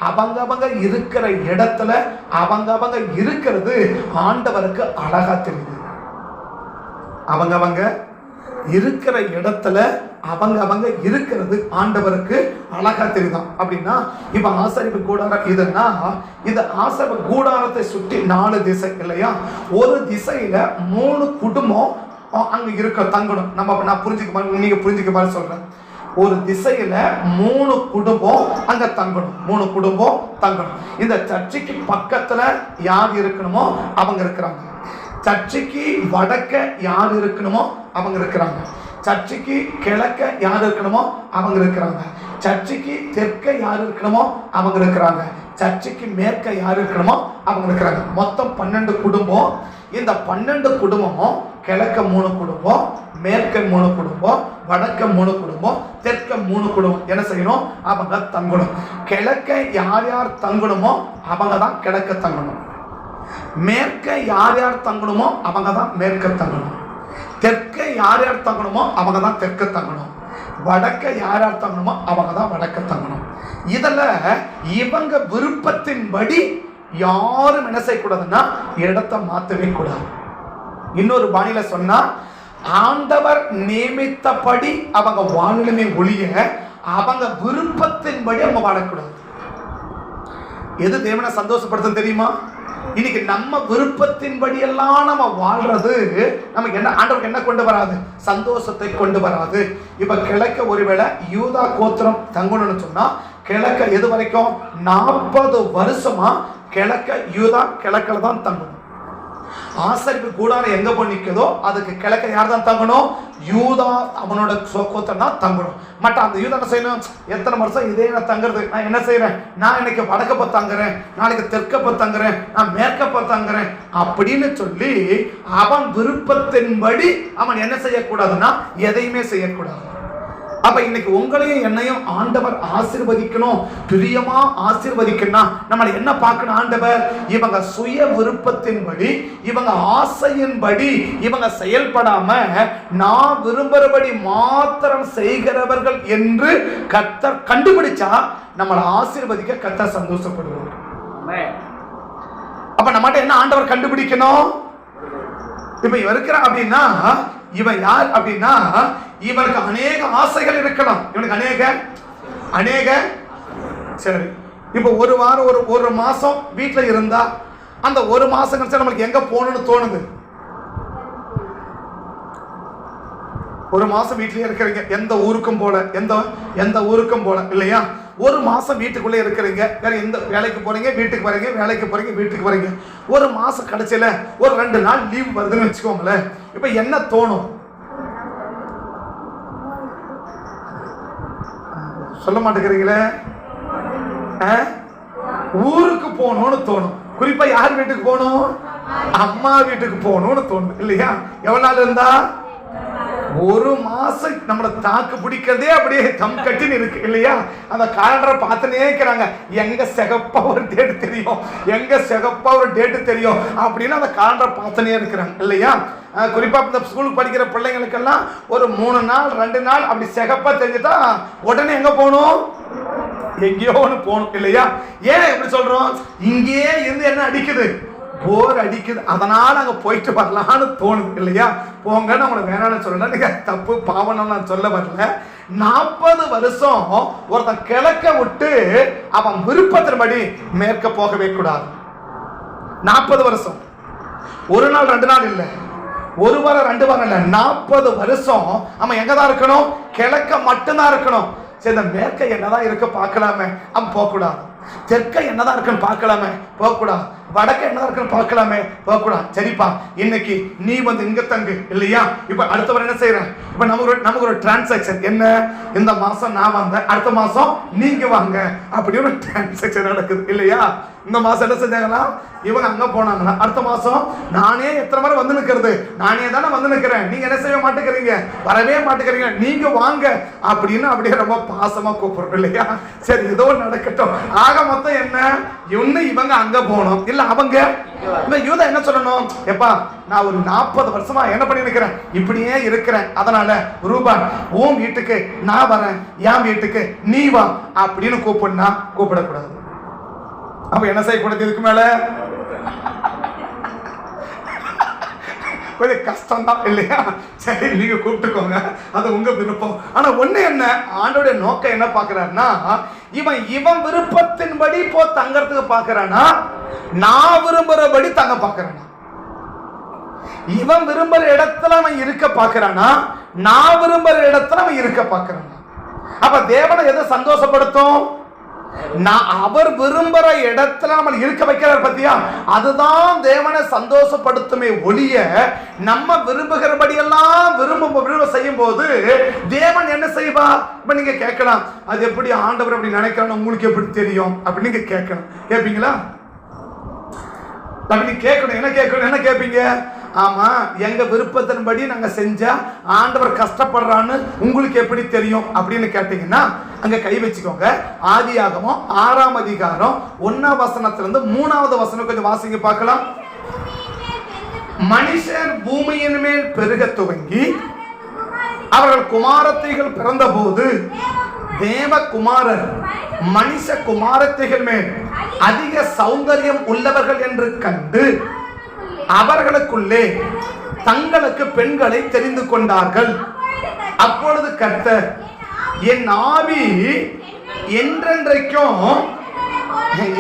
அவங்க இருக்கிற இடத்துல அவங்க இருக்கிறது ஆண்டவருக்கு அழகா தெரியுது. அவங்க இருக்கிற இடத்துல அவங்க இருக்கிறது ஆண்டவருக்கு அழகா தெரியுதான். அப்படின்னா இப்ப ஆசரிப்பு கூடாரம் இதுன்னா, இந்த ஆசரிப்பு கூடாரத்தை சுற்றி 4 திசை இல்லையா? ஒரு திசையில 3 குடும்பம் அங்க இருக்க தங்கணும். நான் நீங்க புரிஞ்சுக்க மாதிரி சொல்றேன். ஒரு திசையில 3 குடும்பம் அங்க தங்கணும். 3 குடும்பம் தங்கணும். இந்த சர்ச்சுக்கு பக்கத்துல யார் இருக்கணுமோ அவங்க இருக்கிறாங்க. சர்ச்சுக்கு வடக்க யார் இருக்கணுமோ அவங்க இருக்கிறாங்க. சர்ச்சுக்கு கிழக்க யார் இருக்கணுமோ அவங்க இருக்கிறாங்க. சர்ச்சுக்கு தெற்க யார் இருக்கணுமோ அவங்க இருக்கிறாங்க. சர்ச்சுக்கு மேற்க யார் இருக்கணுமோ அவங்க இருக்கிறாங்க. மொத்தம் 12 குடும்பம். இந்த 12 குடும்பமும் கிழக்க 3 குடும்பம், மேற்க 3 குடும்பம், வடக்க 3 குடும்பம், தெற்க 3 குடும்பம் என்ன செய்யணும்? அவங்க தங்கணும். கிழக்க யார் யார் தங்கணுமோ அவங்க தான் கிழக்க தங்கணும். மேற்க யார் யார் தங்கணுமோ அவங்க தான் மேற்க தங்கணும். தெற்க யார் யார் தங்கணுமோ அவங்க தான் தெற்க தங்கணும். வடக்க யார் யார் தங்கணுமோ அவங்க தான் வடக்க தங்கணும். இதுல இவங்க விருப்பத்தின்படி யாரும் என்ன செய்யக்கூடாதுன்னா இடத்தை மாற்றவே கூடாது. இன்னொரு பாணியில சொன்னா, ஆண்டவர் நியமித்தபடி அவங்க வாழலுமே ஒழிய அவங்க விருப்பத்தின்படி அவங்க வாழக்கூடாது. எது தேவனை சந்தோஷப்படுத்த தெரியுமா? இன்னைக்கு நம்ம விருப்பத்தின்படி எல்லாம் நம்ம வாழ்றது நமக்கு என்ன, ஆண்டவருக்கு என்ன கொண்டு வராது? சந்தோஷத்தை கொண்டு வராது. இப்ப கிழக்க ஒருவேளை யூதா கோத்திரம் தங்கணும்னு சொன்னா, கிழக்க எது வரைக்கும் 40 வருஷமா கிழக்க யூதா கிழக்கில் தான் தங்கணும். ஆசரிப்பு கூடாரம் எங்க போய் நிற்குதோ அதுக்கு கிழக்க யார் தான் தங்கணும்? யூதா அவனோட கோத்திரம் தான் தங்கணும். மற்ற அந்த யூதா என்ன செய்யணும்? எத்தனை வருஷம் இதே நான் தங்குறது, நான் என்ன செய்யறேன், நான் இன்னைக்கு வடக்கப்ப தங்குறேன், நாளைக்கு தெற்கப்ப தங்குறேன், நான் மேற்கப்ப தங்குறேன் அப்படின்னு சொல்லி அவன் விருப்பத்தின்படி அவன் என்ன செய்யக்கூடாதுன்னா எதையுமே செய்யக்கூடாது. அப்ப இன்னைக்கு உங்களையும் என்னையும் ஆண்டவர் ஆசீர்வதிக்கணும், பிரியமா ஆசீர்வதிக்கணும். நம்ம என்ன பார்க்கணும்? ஆண்டவர் இவங்க சுய விருப்பத்தின்படி, இவங்க ஆசையின்படி இவங்க செயல்படாம நான் விரும்புறபடி மாத்திரம் செய்கிறவர்கள் என்று கர்த்தர் கண்டுபிடிச்சா நம்மளை ஆசீர்வதிக்க கர்த்தர் சந்தோஷப்படுவார். அப்ப நம்மகிட்ட என்ன ஆண்டவர் கண்டுபிடிக்கணும்? இப்ப இவன் இருக்கிறான் அப்படின்னா இவன் யார் அப்படின்னா இவனுக்கு அநேக ஆசைகள் இருக்கலாம். இவனுக்கு அநேக சரி. இப்ப ஒரு வாரம் ஒரு மாசம் வீட்டுல இருந்தா அந்த ஒரு மாசம் கழிச்சு நம்மளுக்கு எங்க போகணும்னு தோணுது? ஒரு மாசம் வீட்லயே இருக்கிறீங்க, எந்த ஊருக்கும் போல, எந்த ஊருக்கும் போல இல்லையா? ஒரு மாசம் வீட்டுக்குள்ளே இருக்கிறீங்க, வேற எந்த வேலைக்கு போறீங்க, வீட்டுக்கு வரீங்க, வேலைக்கு போறீங்க, வீட்டுக்கு வரீங்க. ஒரு மாசம் கடைசியில ஒரு 2 நாள் லீவ் வருதுன்னு வச்சுக்கோங்களேன். இப்ப என்ன தோணும்? சொல்ல மாட்டேங்கிறீங்களே. ஊருக்கு போகணும்னு தோணும். குறிப்பா யார் வீட்டுக்கு போகணும்? அம்மா வீட்டுக்கு போகணும்னு தோணும் இல்லையா? எவ்வளவு நாள் இருந்தா? ஒரு மாசம் நம்மளை தாக்கு பிடிக்கிறதே அப்படியே தம் கட்டின்னு இருக்கு இல்லையா? அந்த காலண்டரை பார்த்துனே இருக்கிறாங்க, எங்க சிகப்பா ஒரு டேட்டு தெரியும், எங்க சிகப்பா ஒரு டேட்டு தெரியும் அப்படின்னு அந்த காலண்டரை பார்த்துனே இருக்கிறாங்க இல்லையா? குறிப்பா இந்த ஸ்கூலுக்கு படிக்கிற பிள்ளைங்களுக்கெல்லாம் ஒரு 3 நாள் 2 நாள் அப்படி சிகப்பா தெரிஞ்சுட்டா உடனே எங்க போகணும்? எங்கேயோ ஒன்று போகணும் இல்லையா? ஏன் எப்படி சொல்றோம்? இங்கேயே இருந்து என்ன அடிக்குது? போர் அடிக்குது, அதனால அங்க போயிட்டு வரலான்னு தோணுது இல்லையா? போங்கன்னு அவங்களை வேணான்னு சொல்லல, தப்பு பாவம் நான் சொல்ல வரல. 40 வருஷம் ஒருத்தன் கிழக்க விட்டு அவன் விருப்பத்தின்படி மேற்க போகவே கூடாது. 40 வருஷம், ஒரு நாள் 2 நாள் இல்லை, ஒரு வாரம் 2 வாரம் இல்லை, 40 வருஷம் அவன் எங்கதான் இருக்கணும்? கிழக்க மட்டும்தான் இருக்கணும். சரி, இந்த மேற்க என்னதான் இருக்க பார்க்கலாமே, அவன் போகக்கூடாது. தெற்க என்னதான் இருக்குன்னு பார்க்கலாமே, போகக்கூடாது. வடக்க என்னதான் இருக்குன்னு பார்க்கலாமே, போகக்கூடாது. சரிப்பா, இன்னைக்கு நீ வந்து இங்க தங்கு இல்லையா? இப்ப அடுத்தவர் என்ன செய்யறேன்? இப்ப நமக்கு ஒரு டிரான்சாக்சன் என்ன? இந்த மாசம் நான் வந்தேன், அடுத்த மாசம் நீங்க வாங்க, அப்படி ஒரு டிரான்சாக்சன் நடக்குது இல்லையா? இந்த மாசம் என்ன செஞ்சாங்கன்னா இவங்க அங்க போனாங்கன்னா அடுத்த மாசம் நானே எத்தனை முறை வந்து நிற்கிறது? நானே தானே வந்து நிற்கிறேன், நீங்க என்ன செய்ய மாட்டேங்கிறீங்க, வரவே மாட்டேங்கிறீங்க, நீங்க வாங்க அப்படின்னு அப்படியே ரொம்ப பாசமா கூப்பிடுறோம் இல்லையா? சரி, ஏதோ நடக்கட்டும். ஆக மொத்தம் என்ன? இன்னும் இவங்க அங்க போகணும் இல்ல அவங்க இந்த யூதா என்ன சொல்லணும்? எப்பா, நான் ஒரு 40 வருஷமா என்ன பண்ணி நிற்கிறேன், இப்படியே இருக்கிறேன், அதனால ரூபான் உன் வீட்டுக்கு நான் வரேன், என் வீட்டுக்கு நீ வா அப்படின்னு கூப்பிடுனா கூப்பிடக்கூடாது. அப்ப என்ன செய்யக்கூடாது? இதுக்கு மேல கொஞ்சம் கஷ்டம் தான் இல்லையா? சரி, நீங்க கூப்பிட்டுக்கோங்க, அது உங்க விருப்பம். ஆனா ஒண்ணு என்ன, ஆண்டோடைய நோக்கம் என்ன பாக்குறாருன்னா, இவன் விருப்பத்தின்படி போ தங்கறதுக்கு பாக்குறானா, நான் விரும்புறபடி தங்க பாக்குறானா? இவன் விரும்புற இடத்துல அவன் இருக்க பாக்குறானா, நான் விரும்புற இடத்துல அவன் இருக்க பாக்குறானா? அப்ப தேவனை எதை சந்தோஷப்படுத்தும்? நான் அவர் விரும்புற இடத்துல நம்ம இருக்க வைக்கிறார் பத்தியா, அதுதான் தேவனை சந்தோஷப்படுத்துமே ஒழிய நம்ம விரும்புகிறபடி எல்லாம் விரும்ப செய்யும் போது தேவன் என்ன செய்வா? இப்ப நீங்க கேட்கலாம், அது எப்படி ஆண்டவர் அப்படி நினைக்கிறான்னு உங்களுக்கு எப்படி தெரியும் அப்படின்னு நீங்க கேட்கணும். கேட்பீங்களா? அப்படி கேட்கணும். என்ன கேட்பீங்க? ஆமா, எங்க விருப்பத்தின்படி நாங்க செஞ்சா ஆண்டவர் கஷ்டப்படுறான்னு உங்களுக்கு எப்படி தெரியும் அப்படின்னு கேட்டீங்கன்னா அங்க கை வச்சுக்கோங்க. ஆதியாகமம் 6ஆம் அதிகாரம் 1ஆம் வசனத்திலிருந்து 3வது வசனம் கொஞ்சம் வாசிங்க பார்க்கலாம். மனுஷர் பூமியின் மேல் பெருக துவங்கி அவர்கள் குமாரத்தைகள் பிறந்த போது தேவகுமாரர் மனுஷ குமாரத்தைகள் மேல் அதிக சௌந்தரியம் உள்ளவர்கள் என்று கண்டு அவர்களுக்குள்ளே தங்களுக்கு பெண்களை தெரிந்து கொண்டார்கள். அப்பொழுது கர்த்தர், என் ஆவி என்றென்றைக்கும்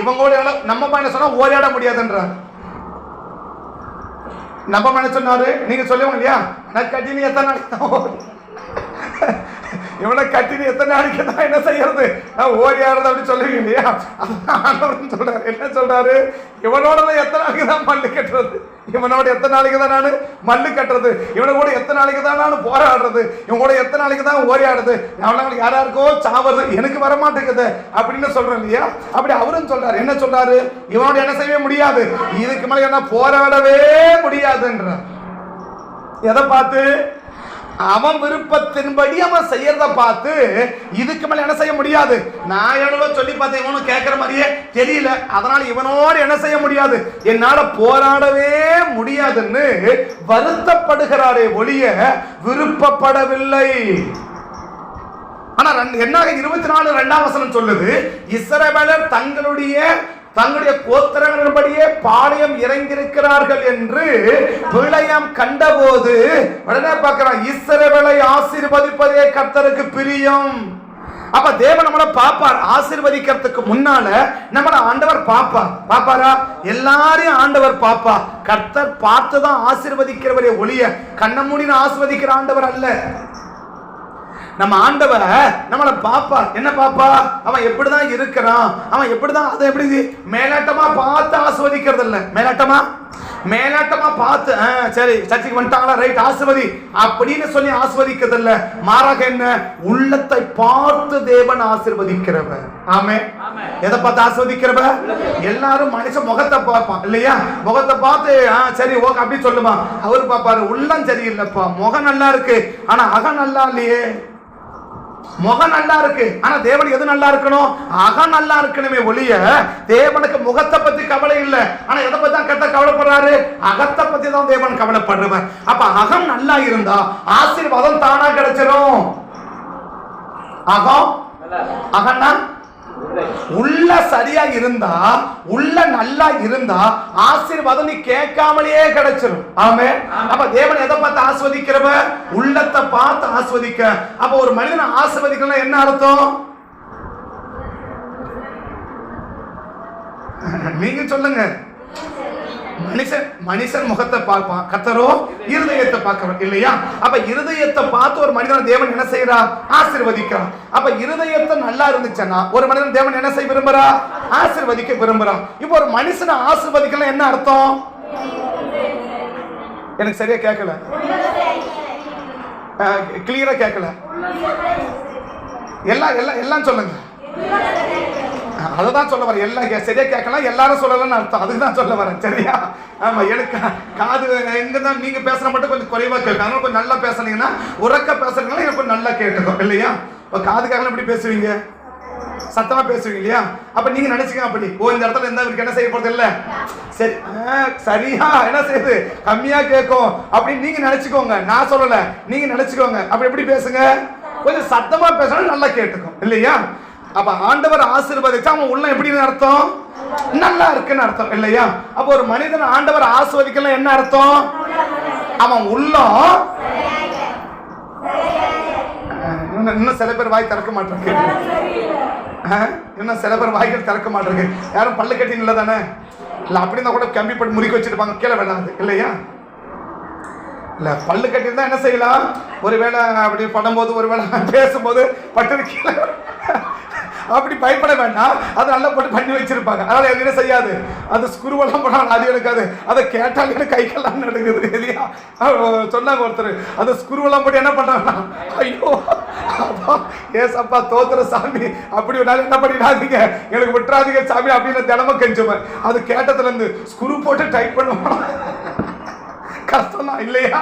இவங்களோட நம்ம என்ன சொன்னா ஓரியாட முடியாதுன்றார். நம்ம என்ன சொன்னாரு? நீங்க சொல்லுவாங்க இல்லையா, எனக்கு கட்டி நீ எத்தனை நாளைக்கு இவனை கட்டிட்டு எத்தனை நாளைக்கு தான் என்ன செய்யறது, ஓடி ஆடுறது அப்படி சொல்லுவீங்க இல்லையா? ஆண்டவர் சொல்றாரு, என்ன சொல்றாரு, இவனோட எத்தனை நாளைக்கு தான் மல்லு கட்டுறது, இவனோட எத்தனை நாளைக்கு தான் நான் மல்லு கட்டுறது, இவனை கூட எத்தனை நாளைக்கு தான் நான் போராடுறது, இவன் கூட எத்தனை நாளைக்கு தான் ஓடி ஆடுறது, அவனுக்கு யாராருக்கோ சாவது எனக்கு வரமாட்டேங்குது அப்படின்னு சொல்றேன் இல்லையா? அப்படி அவரும் சொல்றாரு, என்ன சொல்றாரு, இவனோட என்ன செய்யவே முடியாது, இதுக்கு மேல என்ன போராடவே முடியாதுன்ற. எதை பார்த்து? அவன் விருப்பத்தின்படி அவன் செய்யறத பார்த்து இதுக்கு மேல என்ன செய்ய முடியாது. நான் எவ்வளவு சொல்லி பார்த்தேன், இவனும் கேட்கிற மாதிரியே தெரியல, அதனால இவனோடு என்ன செய்ய முடியாது, என்னால போராடவே முடியாதுன்னு வருத்தப்படுகிறாரே ஒழிய விருப்பப்படவில்லை. ஆனா என்ன 24:2 சொல்லுது, இஸ்ரவேலர் தங்களுடைய கோத்திரங்களின்படியே பாளையம் இறங்கியிருக்கிறார்கள் என்று பிழையம் கண்டபோது உடனே பார்க்கிறான், இஸ்ரவேலை ஆசீர்வதிப்பதே கர்த்தருக்கு பிரியம். அப்ப தேவன் நம்மள பாப்பார், ஆசீர்வதிக்கிறதுக்கு முன்னால நம்மள ஆண்டவர் பாப்பாரா? எல்லாரையும் ஆண்டவர் பாப்பா. கர்த்தர் பார்த்துதான் ஆசீர்வதிக்கிறவரே ஒழிய கண்ண மூடின ஆசீர்வதிக்கிற ஆண்டவர் அல்ல. நம்ம ஆண்டவர் நம்மளை பாப்பா. என்ன பாப்பா? அவன் எப்படிதான் இருக்கிறான், அவன் எப்படிதான், அதை எப்படி மேலாட்டமா பார்த்து ஆஸ்வதிக்கிறது இல்ல. மேலாட்டமா பார்த்து சரி சர்ச்சைக்கு வந்துட்டாங்களா, ரைட் ஆஸ்வதி அப்படின்னு சொல்லி ஆஸ்வதிக்கிறது இல்ல. மாறாக என்ன, உள்ளத்தை பார்த்து தேவன் ஆசீர்வதிக்கிறவர். ஆமே. எதை பார்த்து ஆஸ்வதிக்கிறவர்? எல்லாரும் மனுஷன் முகத்தை பார்ப்பான் இல்லையா? முகத்தை பார்த்து சரி ஓகே அப்படி சொல்லுவான். அவரு பாப்பாரு, உள்ளம் சரியில்லைப்பா, முகம் நல்லா இருக்கு ஆனா அகம் நல்லா இல்லையே. முகம் நல்லா இருக்கு ஆனா தேவனுக்கு எது நல்லா இருக்கணும், அகம் நல்லா இருக்கணுமே ஒழிய தேவனுக்கு முகத்தை பத்தி கவலை இல்லை. ஆனா எதை பத்தி தான் கர்த்தர் கவலைப்படுறாரு, அகத்தை பத்தி தான் தேவன் கவலைப்படுறவர். அப்ப அகம் நல்லா இருந்தா ஆசீர்வாதம் தானா கிடைச்சிடும். அகம்னா உள்ள சரியா இருந்தா, உள்ள நல்லா இருந்தா ஆசீர்வாதம் நீ கேட்காமலேயே கிடைச்சிடும். ஆமே. அப்ப தேவன் எதை பார்த்து ஆஸ்வதிக்கிறவ? உள்ளத்தை பார்த்து ஆஸ்வதிக்க. அப்ப ஒரு மனிதனை ஆஸ்வதிக்கலாம் என்ன அர்த்தம்? நீங்க சொல்லுங்க. மனுஷன் முகத்தை பார்ப்பான், கர்த்தரோ இருதயத்தை பார்க்கிறோம் இல்லையா? அப்ப இருதயத்தை பார்த்து ஒரு மனிதன் தேவன் என்ன செய்யறார், ஆசீர்வதிக்கிறார். அப்ப இருதயத்தை நல்லா இருந்துச்சுன்னா ஒரு மனிதன் தேவன் என்ன செய்ய விரும்புறா, ஆசீர்வதிக்க விரும்புறான். இப்போ ஒரு மனுஷனை ஆசீர்வதிக்கலாம் என்ன அர்த்தம்? எனக்கு சரியா கேட்கல, கிளியரா கேட்கல. எல்லாம் சொல்லுங்க. அதுதான் சொல்ல வரேன். எல்லாம் சரியா கேட்கலாம், எல்லாரும் சொல்லலன்னு அர்த்தம். அதுதான் சொல்ல வரேன். சரியா? ஆமா. எனக்கு காது எங்கதான் நீங்க பேசுற மட்டும் கொஞ்சம் குறைவா கேட்கும். அதனால கொஞ்சம் நல்லா பேசுனீங்கன்னா, உறக்க பேசுறதுனால எனக்கு கொஞ்சம் நல்லா கேட்டுக்கும் இல்லையா? இப்ப காதுக்காக எப்படி பேசுவீங்க, சத்தமா பேசுவீங்க இல்லையா? அப்ப நீங்க நினைச்சுக்க அப்படி, இந்த இடத்துல இருந்தா இவருக்கு என்ன செய்ய போறது இல்ல, சரி சரியா என்ன செய்யுது, கம்மியா கேட்கும் அப்படின்னு நீங்க நினைச்சுக்கோங்க. நான் சொல்லல, நீங்க நினைச்சுக்கோங்க. அப்ப எப்படி பேசுங்க, கொஞ்சம் சத்தமா பேசணும், நல்லா கேட்டுக்கும் இல்லையா? அப்ப ஆண்டவர் ஆசீர்வதிச்சா அவன் உள்ள எப்படின்னு அர்த்தம், நல்லா இருக்குன்னு அர்த்தம் இல்லையா? அப்ப ஒரு மனிதன் ஆண்டவர் ஆசீர்வதிக்கலாம் என்ன அர்த்தம், அவன் உள்ளம். இன்னும் சில பேர் வாய் திறக்க மாட்டாங்க, இன்னும் சில பேர் வாய்கள் திறக்க மாட்டாங்க. யாரும் பல்லு கட்டின்னு இல்லை தானே? இல்ல அப்படின்னா கூட கம்பி போட்டு முறுக்கி வச்சிருப்பாங்க, கீழே விடாது இல்லையா? இல்ல பல்லு கட்டிருந்தா என்ன செய்யலாம், ஒருவேளை அப்படி பண்ணும்போது ஒருவேளை பேசும்போது பட்டு கீழே, அப்படி பயப்பட வேண்டாம். அதை நல்லா போட்டு பண்ணி வச்சிருப்பாங்க. அதனால என்ன செய்யாது, அது ஸ்குருவெல்லாம் போனாலும் அது எடுக்காது. அதை கேட்டால் எனக்கு கை கல்லாம் நடக்குது இல்லையா? சொன்னாங்க ஒருத்தர், அந்த ஸ்குருவெல்லாம் போட்டு என்ன பண்றாங்க, ஐயோ ஏசப்பா தோத்துற சாமி, அப்படி வேணாலும் என்ன பண்ணிடாதீங்க, எனக்கு விட்டுறாதீங்க சாமி அப்படின்னு தினமும் கெஞ்சுவேன். அது கேட்டதுல இருந்து ஸ்குரு போட்டு டைப் பண்ணுவான். கஷ்டம் தான் இல்லையா?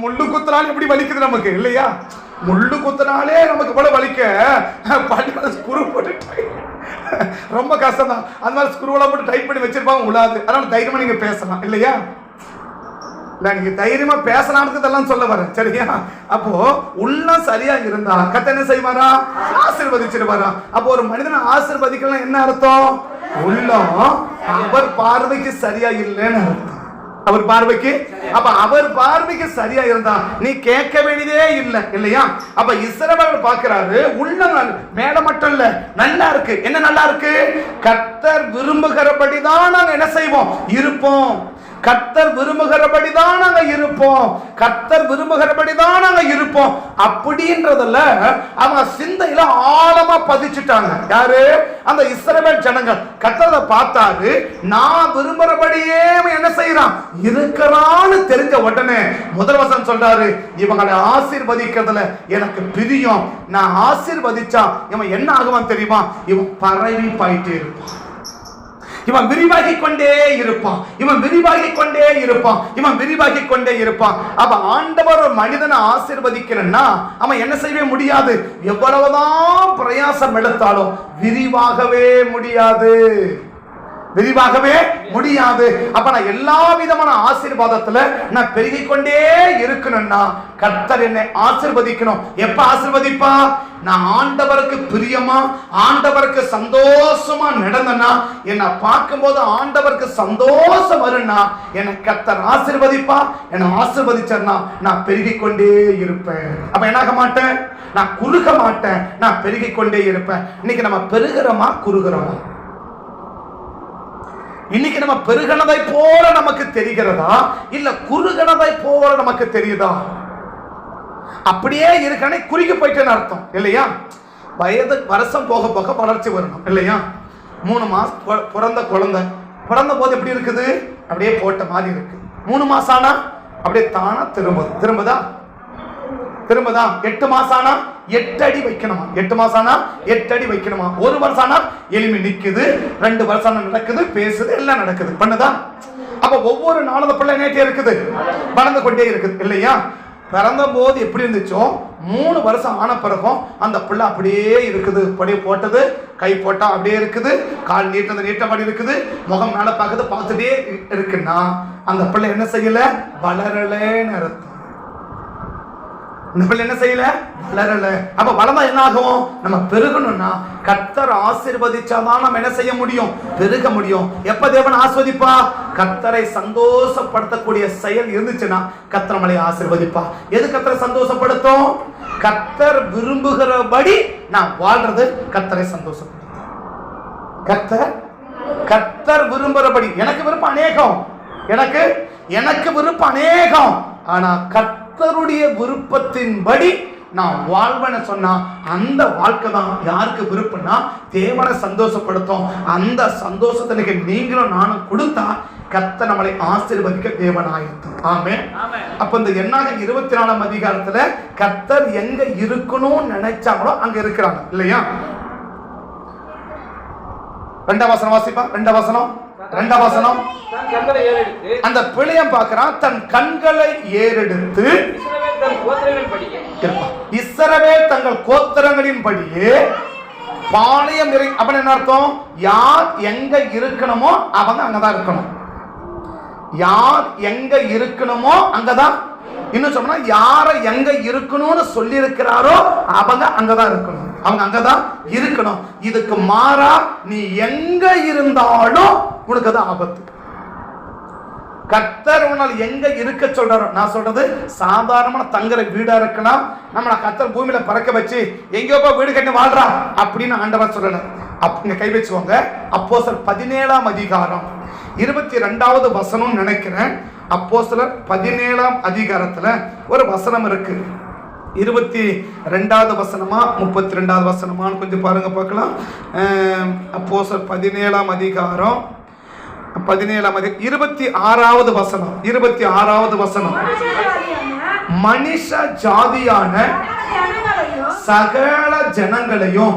முள்ளு குத்துனாலும் எப்படி வலிக்குது நமக்கு இல்லையா? முள்ளு குத்துனாலே நமக்கு போல வலிக்க, ஸ்க்ரூ போட்டு ரொம்ப கஷ்டம் தான். அது மாதிரி ஸ்க்ரூவெல்லாம் போட்டு டைட் பண்ணி வச்சிருப்பாங்க, உழாது. அதனால தைரியமா நீங்க பேசலாம் இல்லையா? நீங்க தைரியமா பேசலாம்னு இதெல்லாம் சொல்ல வரேன். சரியா? அப்போ உள்ளம் சரியா இருந்தா கர்த்தர் என்ன செய்வாரா, ஆசீர்வதிச்சிருவாரா. அப்போ ஒரு மனிதனை ஆசீர்வதிக்கலாம் என்ன அர்த்தம், உள்ளம் அவர் பார்வைக்கு சரியா இல்லைன்னு அர்த்தம். அவர் பார்வைக்கு, அப்ப அவர் பார்வைக்கு சரியா இருந்தா நீ கேட்க வேண்டியதே இல்லை இல்லையா? அப்ப இஸ்ரவேல் பார்க்கிறாரு, உள்ளம் மேல மட்டும் இல்ல நல்லா இருக்கு. என்ன நல்லா இருக்கு, கர்த்தர் விரும்புகிறபடிதான் நாங்க என்ன செய்வோம், இருப்போம். கர்த்தர் விரும்புகிறபடிதான் நாங்க இருப்போம், கர்த்தர் விரும்புகிறபடிதான் நாங்க இருப்போம் அப்படின்றதுல அவங்க சிந்தையில ஆழமா பதிச்சுட்டாங்க. யாரு? அந்த இஸ்ரவேல் ஜனங்கள். கர்த்தரை பார்த்தாரு, நான் விரும்புறபடியே என்ன செய்யறான் இருக்கிறான்னு தெரிஞ்ச உடனே முதல் வசனம் சொல்றாரு, இவங்களை ஆசீர்வதிக்கிறதுல எனக்கு பிரியம், நான் ஆசீர்வதிச்சா இவன் என்ன ஆகுவான் தெரியுமா? இவன் பரவி போயிட்டே இருப்பான், இவன் விரிவாகி கொண்டே இருப்பான், இவன் விரிவாகி கொண்டே இருப்பான், இவன் விரிவாகி கொண்டே இருப்பான். அப்ப ஆண்டவர் ஒரு மனிதனை ஆசீர்வதிக்கிறன்னா அவன் என்ன செய்யவே முடியாது, எவ்வளவுதான் பிரயாசம் எடுத்தாலும் விரிவாகவே முடியாது, விரிவாகவே முடியாது. அப்ப நான் எல்லா விதமான ஆசீர்வாதத்துல நான் பெருகிக் கொண்டே இருக்கணும்னா கர்த்தர் என்னை ஆசீர்வதிக்கணும். எப்ப ஆசீர்வதிப்பா? நான் ஆண்டவருக்கு பிரியமா, ஆண்டவருக்கு சந்தோஷமா நடந்தனா, என்னை பார்க்கும்போது ஆண்டவருக்கு சந்தோஷம் வரும்னா என்னை கர்த்தர் ஆசீர்வதிப்பா. என்னை ஆசீர்வதிச்சா நான் பெருகிக் கொண்டே இருப்பேன். அப்ப என்னாக மாட்டேன், நான் குறுக மாட்டேன், நான் பெருகிக் கொண்டே இருப்பேன். இன்னைக்கு நம்ம பெருகிறோமா குறுகிறோமா? இன்னைக்கு நம்ம பெருகனதை போல நமக்கு தெரிகிறதா, இல்ல குறுகனதை போல நமக்கு தெரியுதா? அப்படியே இருக்கனே குறுகி போயிட்டேன்னு அர்த்தம் இல்லையா? வயது வருஷம் போக போக வளர்ச்சி வரணும் இல்லையா? 3 மாசம் பிறந்த குழந்தை பிறந்த போது எப்படி இருக்குது? அப்படியே போட்ட மாதிரி இருக்கு. 3 மாசம் ஆனா அப்படியே தானா திரும்புதா? 8 மாசம் ஆனா 8 அடி வைக்கணுமா? 8 மாசம் ஆனா 8 அடி வைக்கணுமா? 1 வருஷம் ஆனா எளிமை நிக்குது, 2 வருஷம் நடக்குது, பேசுது, எல்லாம் நடக்குது, பண்ணுதா? அப்ப ஒவ்வொரு நாளும் அந்த பிள்ளை நேற்றே இருக்குது, வளர்ந்து கொண்டே இருக்குது இல்லையா? பிறந்த போது எப்படி இருந்துச்சோ 3 வருஷம் ஆன பிறகும் அந்த பிள்ளை அப்படியே இருக்குது. அப்படியே போட்டது, கை போட்டா அப்படியே இருக்குது, கால் நீட்டபடி இருக்குது, முகம் மேல பார்த்துட்டே இருக்குன்னா அந்த பிள்ளை என்ன செய்யல? வளரலன்னு அர்த்தம். இந்த பிள்ளை என்ன செய்யல? வளரல. அப்ப வளர்ந்தா என்ன ஆகும்? நம்ம பெருகணும்னா கர்த்தர் ஆசீர்வதிச்சாதான் நம்ம என்ன செய்ய முடியும்? பெருக முடியும். எப்ப தேவன் ஆசீர்வதிப்பா? கர்த்தரை சந்தோஷப்படுத்தக்கூடிய செயல் இருந்துச்சுன்னா கர்த்தர் நம்மளை ஆசீர்வதிப்பா. எது கர்த்தரை சந்தோஷப்படுத்தும்? கர்த்தர் விரும்புகிறபடி நான் வாழ்றது கர்த்தரை சந்தோஷப்படுத்தும். கர்த்தர் விரும்புகிறபடி. எனக்கு விருப்பம் அநேகம், எனக்கு விருப்பம் அநேகம். ஆனா கர்த்தருடைய விருப்பத்தின்படி நான் வாழ்வன சொன்னா அந்த வாழ்க்கை தான் யாருக்கு விருப்பம்னா தேவனை சந்தோஷப்படுத்தும். அந்த சந்தோஷத்திற்கு நீங்களும் நானும் கொடுத்தா கர்த்தர் நம்மளை ஆசீர்வதிக்க தேவனாயிருக்கும். ஆமென். அப்ப இந்த என்னாகும் 24ஆம் அதிகாரத்துல கர்த்தர் எங்க இருக்கணும்னு நினைச்சாங்களோ அங்க இருக்கிறாங்க இல்லையா? 2ஆம் வசனம் வாசிப்பா. 2ஆம் வசனம் அந்த பிள்ளையம் பார்க்கிறான், தன் கண்களை ஏறெடுத்து இஸ்ரவேல் தங்கள் கோத்திரங்களின்படியே பாளையம் இறங்கி. அப்ப என்ன அர்த்தம்? யார் எங்க இருக்கணுமோ அவங்க அங்கதான் இருக்கணும். யார் எங்க இருக்கணுமோ அங்கதான். இன்னும் சொன்னா யார எங்க இருக்கணும்னு சொல்லி இருக்கிறாரோ அவங்க அங்கதான் இருக்கணும், அவங்க அங்கதான் இருக்கணும். இதுக்கு மாறா நீ எங்க இருந்தாலும் உனக்கு அது ஆபத்து. கர்த்தர் உன்னால் எங்க இருக்க சொல்றாரோ, நான் சொல்றது சாதாரணமான தங்குற வீடா இருக்கலாம். நம்மள கர்த்தர் பூமியில பறக்க வச்சு எங்கேயோ வீடு கட்டி வாழ்றா அப்படின்னு ஆண்டவர் சொல்லல. அப்ப கை வச்சுவாங்க. அப்போஸ்தலர் 17ஆம் அதிகாரம் 22வது வசனம் நினைக்கிறேன். அப்போஸ்தலர் 17ஆம் அதிகாரத்துல ஒரு வசனம் இருக்கு. 22வது வசனமா 32வது வசனமான்னு கொஞ்சம் பாருங்க பார்க்கலாம். அப்போஸ்தலர் 17ஆம் அதிகாரம் 26வது வசனம். 26வது வசனம். மனுஷ ஜாதியான சகல ஜனங்களையும்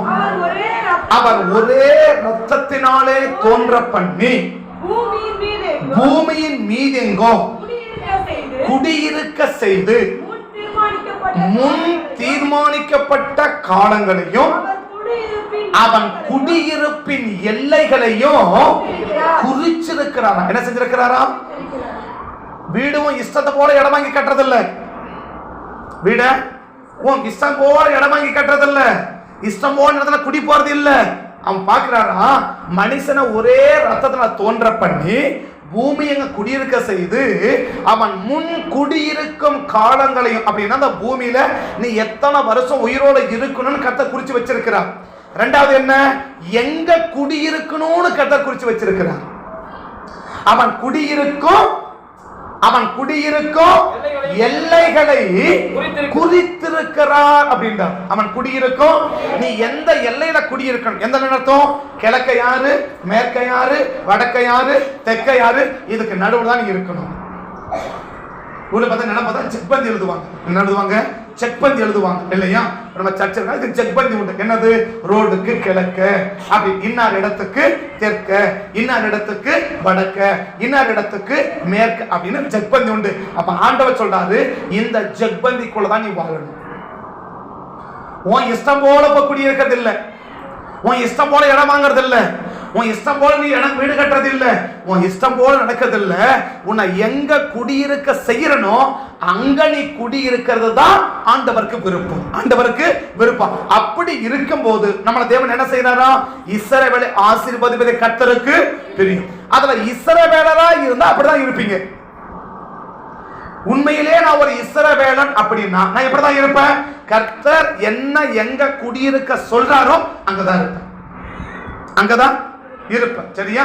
அவர் ஒரே இரத்தத்தினாலே தோன்ற பண்ணி பூமியின் மீதெங்கோ குடியிருக்க செய்து முன் தீர்மானிக்கப்பட்ட காலங்களையும் அவன் குடியிருப்பின் எல்லைகளையும் குறிச்சிருக்கிறாரா. என்ன செஞ்சிருக்கிறாரா? வீடும் இஷ்டத்தை போல இடம் வாங்கி கட்டுறதில்ல. வீட உன் இஷ்டம் போல இடம் வாங்கி கட்டுறதில்ல. இஷ்டம் போல இடத்துல குடி போறது இல்ல. அவன் பார்க்கிறாரா, மனுஷனை ஒரே ரத்தத்துல தோன்ற பண்ணி பூமி எங்க குடியிருக்க செய்து அவன் முன் குடியிருக்கும் காலங்களையும். அப்படின்னா அந்த பூமியில நீ எத்தனை வருஷம் உயிரோட இருக்கணும்னு கர்த்தர் குறிச்சு வச்சிருக்கிறார். ரெண்டாவது என்ன? எங்க குடியிருக்கணும்னு கர்த்தர் குறிச்சு வச்சிருக்கிறார். அவன் குடியிருக்கும் அவன் குடியிருக்கும் எல்லைகளை குறித்திருக்கிறார் அப்படின்றார். அவன் குடியிருக்கும், நீ எந்த எல்லையில குடியிருக்கணும், எந்த அர்த்தம்? கிழக்க யாரு, மேற்க யாரு, வடக்க யாரு, தெற்க யாரு, இதுக்கு நடுவுல தான் நீ இருக்கணும். ஊர்ல பார்த்தா நினைப்பா செக் பந்தி எழுதுவாங்க. என்ன எழுதுவாங்க? செக் பந்தி எழுதுவாங்க இல்லையா? நம்ம சர்ச்சை செக் பந்தி உண்டு. என்னது? ரோடுக்கு கிழக்க, அப்படி இன்னார் இடத்துக்கு தெற்க, இன்னார் இடத்துக்கு வடக்க, இன்னார் இடத்துக்கு மேற்கு அப்படின்னு செக் பந்தி உண்டு. அப்ப ஆண்டவர் சொல்றாரு, இந்த செக் பந்திக்குள்ளதான் நீ வாழணும். உன் இஷ்டம் போல குடியிருக்கிறது இல்லை, உன் இஷ்டம் போல இடம் வாங்கறது இல்ல, உன் இஷ்டம் போல நீ இடம் வீடு கட்டுறது இல்ல, உன் இஷ்டம் போல நடக்கிறது இல்ல. உன்னை எங்க குடியிருக்க செய்யறனோ அங்க நீ குடியிருக்கிறது தான் ஆண்டவருக்கு விருப்பம். ஆண்டவருக்கு விருப்பம். அப்படி இருக்கும் போது நம்மள தேவன் என்ன செய்யறாரா? இஸ்ரவேலை ஆசீர்வதிப்பதை கர்த்தருக்கு பிரியம். அதுல இஸ்ரவேலரா இருந்தா அப்படிதான் இருப்பீங்க. உண்மையிலே நான் ஒரு இஸ்ரவேலன் அப்படின்னா நான் எப்படிதான் இருப்பேன்? கர்த்தர் என்ன எங்க குடியிருக்க சொல்றாரோ அங்கதான் இருப்பேன், அங்கதான் இருப்பேன். சரியா?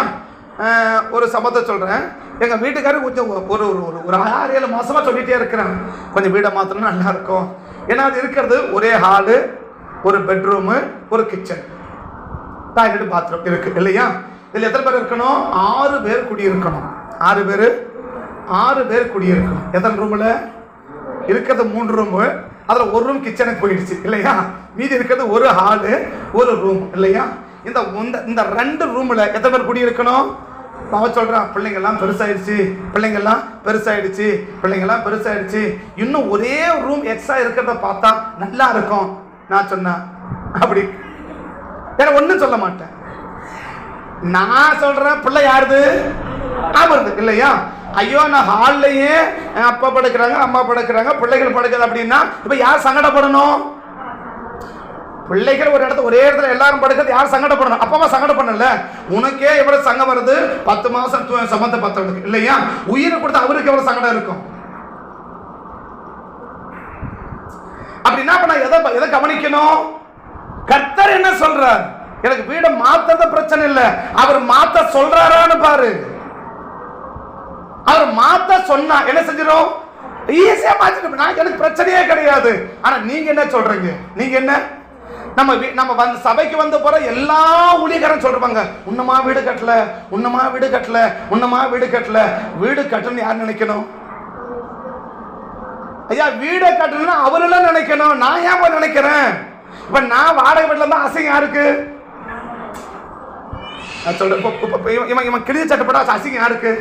ஒரு சம்பவத்தை சொல்றேன். எங்க வீட்டுக்காரர் கொஞ்சம் ஒரு ஒரு 6-7 மாசமா சொல்லிட்டே இருக்கிறாங்க, கொஞ்சம் வீடை மாத்தணும் நல்லா இருக்கும். ஏன்னா அது இருக்கிறது ஒரே ஹாலு, ஒரு பெட்ரூமு, ஒரு கிச்சன், டாய்லெட், பாத்ரூம் இருக்கு இல்லையா? இதுல எத்தனை பேர் இருக்கணும்? 6 பேர் குடியிருக்கணும். 6 பேர் குடியிருக்கணும். எத்தனை ரூம்ல இருக்கிறது? 3 ரூமு. அதுல ஒரு ரூம் கிச்சனுக்கு போயிடுச்சு இல்லையா? மீதி இருக்கிறது ஒரு ஹாலு, ஒரு ரூம் இல்லையா? இந்த 2 ரூம்ல எத்தனை பேர் குடியிருக்கணும்? அவன் சொல்றான், பிள்ளைங்கெல்லாம் பெருசாயிடுச்சு, பிள்ளைங்கெல்லாம் பெருசாயிடுச்சு, பிள்ளைங்கெல்லாம் பெருசாயிடுச்சு, இன்னும் ஒரே ரூம் எக்ஸ்ட்ரா இருக்கிறத பார்த்தா நல்லா இருக்கும். நான் சொன்னேன் அப்படி வேற ஒன்னும் சொல்ல மாட்டேன். நான் சொல்றேன், பிள்ளை யாருது? ஆமாம் இல்லையா? ஐயோ நான் ஹால்லையே அப்பா படுக்கிறாங்க, அம்மா படுக்கிறாங்க, பிள்ளைகள் படுக்குது அப்படின்னா இப்ப யார் சங்கடப்படணும்? பிள்ளைகள் ஒரு இடத்துல ஒரே இடத்துல எல்லாரும் படுக்கிறது யார் சங்கடப்படணும்? அப்பா அம்மா சங்கடப்படல. உனக்கே எவ்வளவு சங்கம் வருது? 10 மாசம் சம்பந்த பத்தவனுக்கு இல்லையா? உயிரை கொடுத்து அவருக்கு எவ்வளவு சங்கடம் இருக்கும்? அப்படின்னா நான் எதை கவனிக்கணும்? கர்த்தர் என்ன சொல்றார்? எனக்கு வீடை மாத்தத பிரச்சனை இல்லை, அவர் மாத்த சொல்றாரான்னு பாரு. அவர் மாத்த சொன்னா என்ன செஞ்சிடும்? ஈஸியா மாத்திட்டு நான் எனக்கு பிரச்சனையே கிடையாது. ஆனா நீங்க என்ன சொல்றீங்க? நீங்க என்ன? நம்ம வந்து சபைக்கு வந்து போற எல்லா ஊழியக்காரன் சொல்றாங்க, உன்னமா வீடு கட்டல, உன்னமா வீடு கட்டல, உன்னமா வீடு கட்டல. வீடு கட்டணும்னு யார் நினைக்கணும்? ஐயா வீடு கட்டணும்னா அவரெல்லாம் நினைக்கணும். நான் ஏன் போய் நினைக்கிறேன்? இப்ப நான் வாடகை வீட்டுல தான் அசிங்கம் யாருக்கு? இவன் கிழிஞ்ச சட்டப்பட அசிங்கம் யாருக்கு?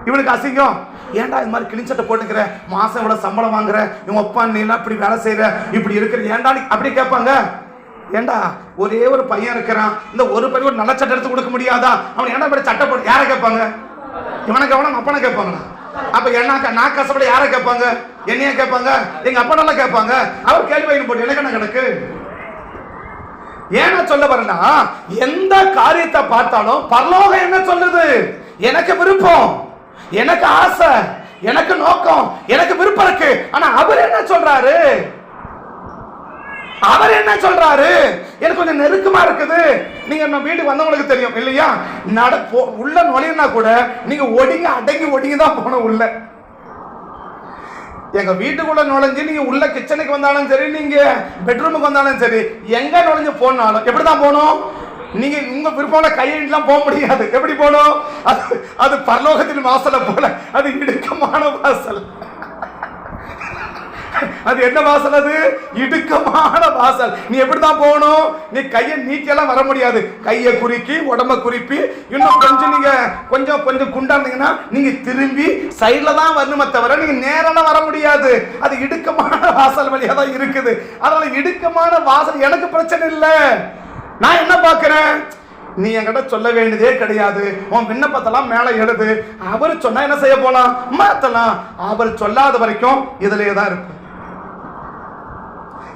இவனுக்கு அசிங்கம். ஏன்டா இது மாதிரி கிழிஞ்சட்டை போட்டுக்கிற, மாசம் இவ்வளவு சம்பளம் வாங்குற, இவன் ஒப்பா நீ எல்லாம் இப்படி வேலை செய்யற, இப்படி இருக்கிற, ஏன்டா அப்படி கேட்பாங்க. ஏண்டா ஒரே ஒரு பையன் இருக்கிறான், இந்த ஒரு பையன் ஒரு நல்ல சட்டை எடுத்து கொடுக்க முடியாதா? அவன் ஏன்டா இப்படி சட்டை போட்டு யாரை கேட்பாங்க? இவனை கவனம் அப்பனை கேட்பாங்களா? அப்ப என்ன நான் கஷ்டப்பட யாரை கேட்பாங்க? என்னைய கேட்பாங்க, எங்க அப்பனெல்லாம் கேட்பாங்க. அவர் கேள்வி பையன் போட்டு எனக்கு என்ன கணக்கு? ஏன்னா சொல்ல வரனா, எந்த காரியத்தை பார்த்தாலும் பரலோகம் என்ன சொல்லுது? எனக்கு விருப்பம், எனக்கு ஆசை, எனக்கு நோக்கம், எனக்கு விருப்பம் இருக்கு. ஆனா அவர் என்ன சொல்றாரு? அவர் என்ன சொல்றாரு? எனக்கு கொஞ்சம் நெருக்கமா இருக்குது. நீங்க நம்ம வீட்டுக்கு வந்தவங்களுக்கு தெரியும் இல்லையா? உள்ள நுழையினா கூட நீங்க ஒடிங்க, அடங்கி ஒடிங்க தான் போகணும் உள்ள. எங்க வீட்டுக்குள்ள நுழைஞ்சு நீங்க உள்ள கிச்சனுக்கு வந்தாலும் சரி, நீங்க பெட்ரூமுக்கு வந்தாலும் சரி, எங்க நுழைஞ்சு போனாலும் எப்படிதான் போகணும்? நீங்க உங்க விருப்பம்ல கையெல்லாம் போக முடியாது. எப்படி போகணும்? அது பரலோகத்தின் வாசலை போல, அது இடுக்கமான வாசல். அது என்ன வாசல்? அது இடுக்கமான வாசல். நீ எப்படிதான் போகணும்? நீ கையை நீட்டியெல்லாம் வர முடியாது. கையை குறுக்கி உடம்ப குறிப்பி இன்னும் கொஞ்சம் நீங்க கொஞ்சம் குண்டாந்தீங்கன்னா நீங்க திரும்பி சைட்ல தான் வரணுமே தவிர நீங்க நேரெல்லாம் வர முடியாது. அது இடுக்கமான வாசல் வழியா தான் இருக்குது. அதனால இடுக்கமான வாசல் எனக்கு பிரச்சனை இல்லை. நான் என்ன பார்க்கிறேன்? நீ என்கிட்ட சொல்ல வேண்டியதே கிடையாது. உன் விண்ணப்பத்தெல்லாம் மேல எழுது. அவர் சொன்னா என்ன செய்ய போலாம்? மாத்தலாம். அவர் சொல்லாத வரைக்கும் இதுலயே தான் இருப்பேன்.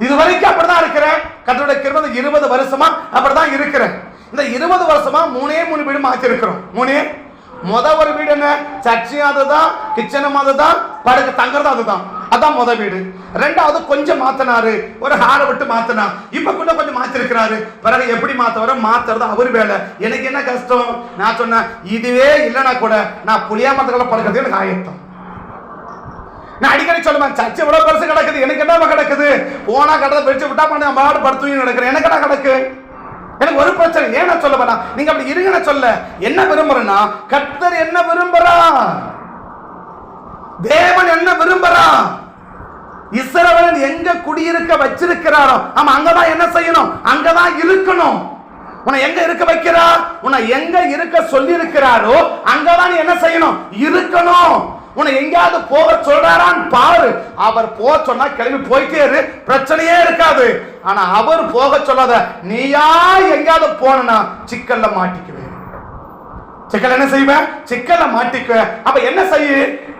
இது வரைக்கும் அப்படிதான் இருக்கிறேன். கர்த்தருடைய கிருபை 20 வருஷமா அப்படிதான் இருக்கிறேன். இந்த 20 வருஷமா 3 வீடு மாத்தி இருக்கிறோம். முத ஒரு வீடு என்ன? சர்ச்சும் அதுதான், கிச்சனும் அதுதான், படுக்க தங்குறது அதுதான். அதான் முத வீடு. ரெண்டாவது கொஞ்சம் மாத்தினாரு, ஒரு ஹாரை விட்டு மாத்தினா, இப்ப கூட கொஞ்சம் மாத்திருக்கிறாரு. பிறகு எப்படி மாத்தவர மாத்துறது அவர் வேலை. எனக்கு என்ன கஷ்டம்? நான் சொன்னேன், இதுவே இல்லைன்னா கூட நான் புளியா மரத்துக்குள்ள படுக்கிறது எனக்கு ஆயத்தம். நான் அடிக்கடி சொல்லுவேன், சர்ச்சை எவ்வளவு பெருசு கிடக்குது, எனக்கு என்ன கிடக்குது? போனா கடத்தை பிரிச்சு விட்டா பண்ண பாடு படுத்து நடக்கிறேன், எனக்கு என்ன கிடக்கு? எனக்கு ஒரு பிரச்சனை. ஏன்னா சொல்ல வேணா, நீங்க அப்படி இருங்கன்னு சொல்ல. என்ன விரும்புறேன்னா, கர்த்தர் என்ன விரும்புறா, தேவன் என்ன விரும்புறா, இஸ்ரவேலன் எங்க குடியிருக்க வச்சிருக்கிறாரோ ஆமா அங்கதான் என்ன செய்யணும், அங்கதான் இருக்கணும். உன்னை எங்க இருக்க வைக்கிறா, உன்னை எங்க இருக்க சொல்லி இருக்கிறாரோ அங்கதான் என்ன செய்யணும், இருக்கணும். உன்னை எங்கேயாவது போக சொல்றாரான்னு பாரு. அவர் போக சொன்னா கிளம்பி போயிட்டே இரு, பிரச்சனையே இருக்காது. ஆனா அவர் போக சொல்லாத, நீயா எங்கேயாவது போனா சிக்கல்ல மாட்டிக்குவேன். சிக்கல் என்ன செய்வேன், சிக்கல்ல மாட்டிக்குவேன். அப்ப என்ன செய்ய,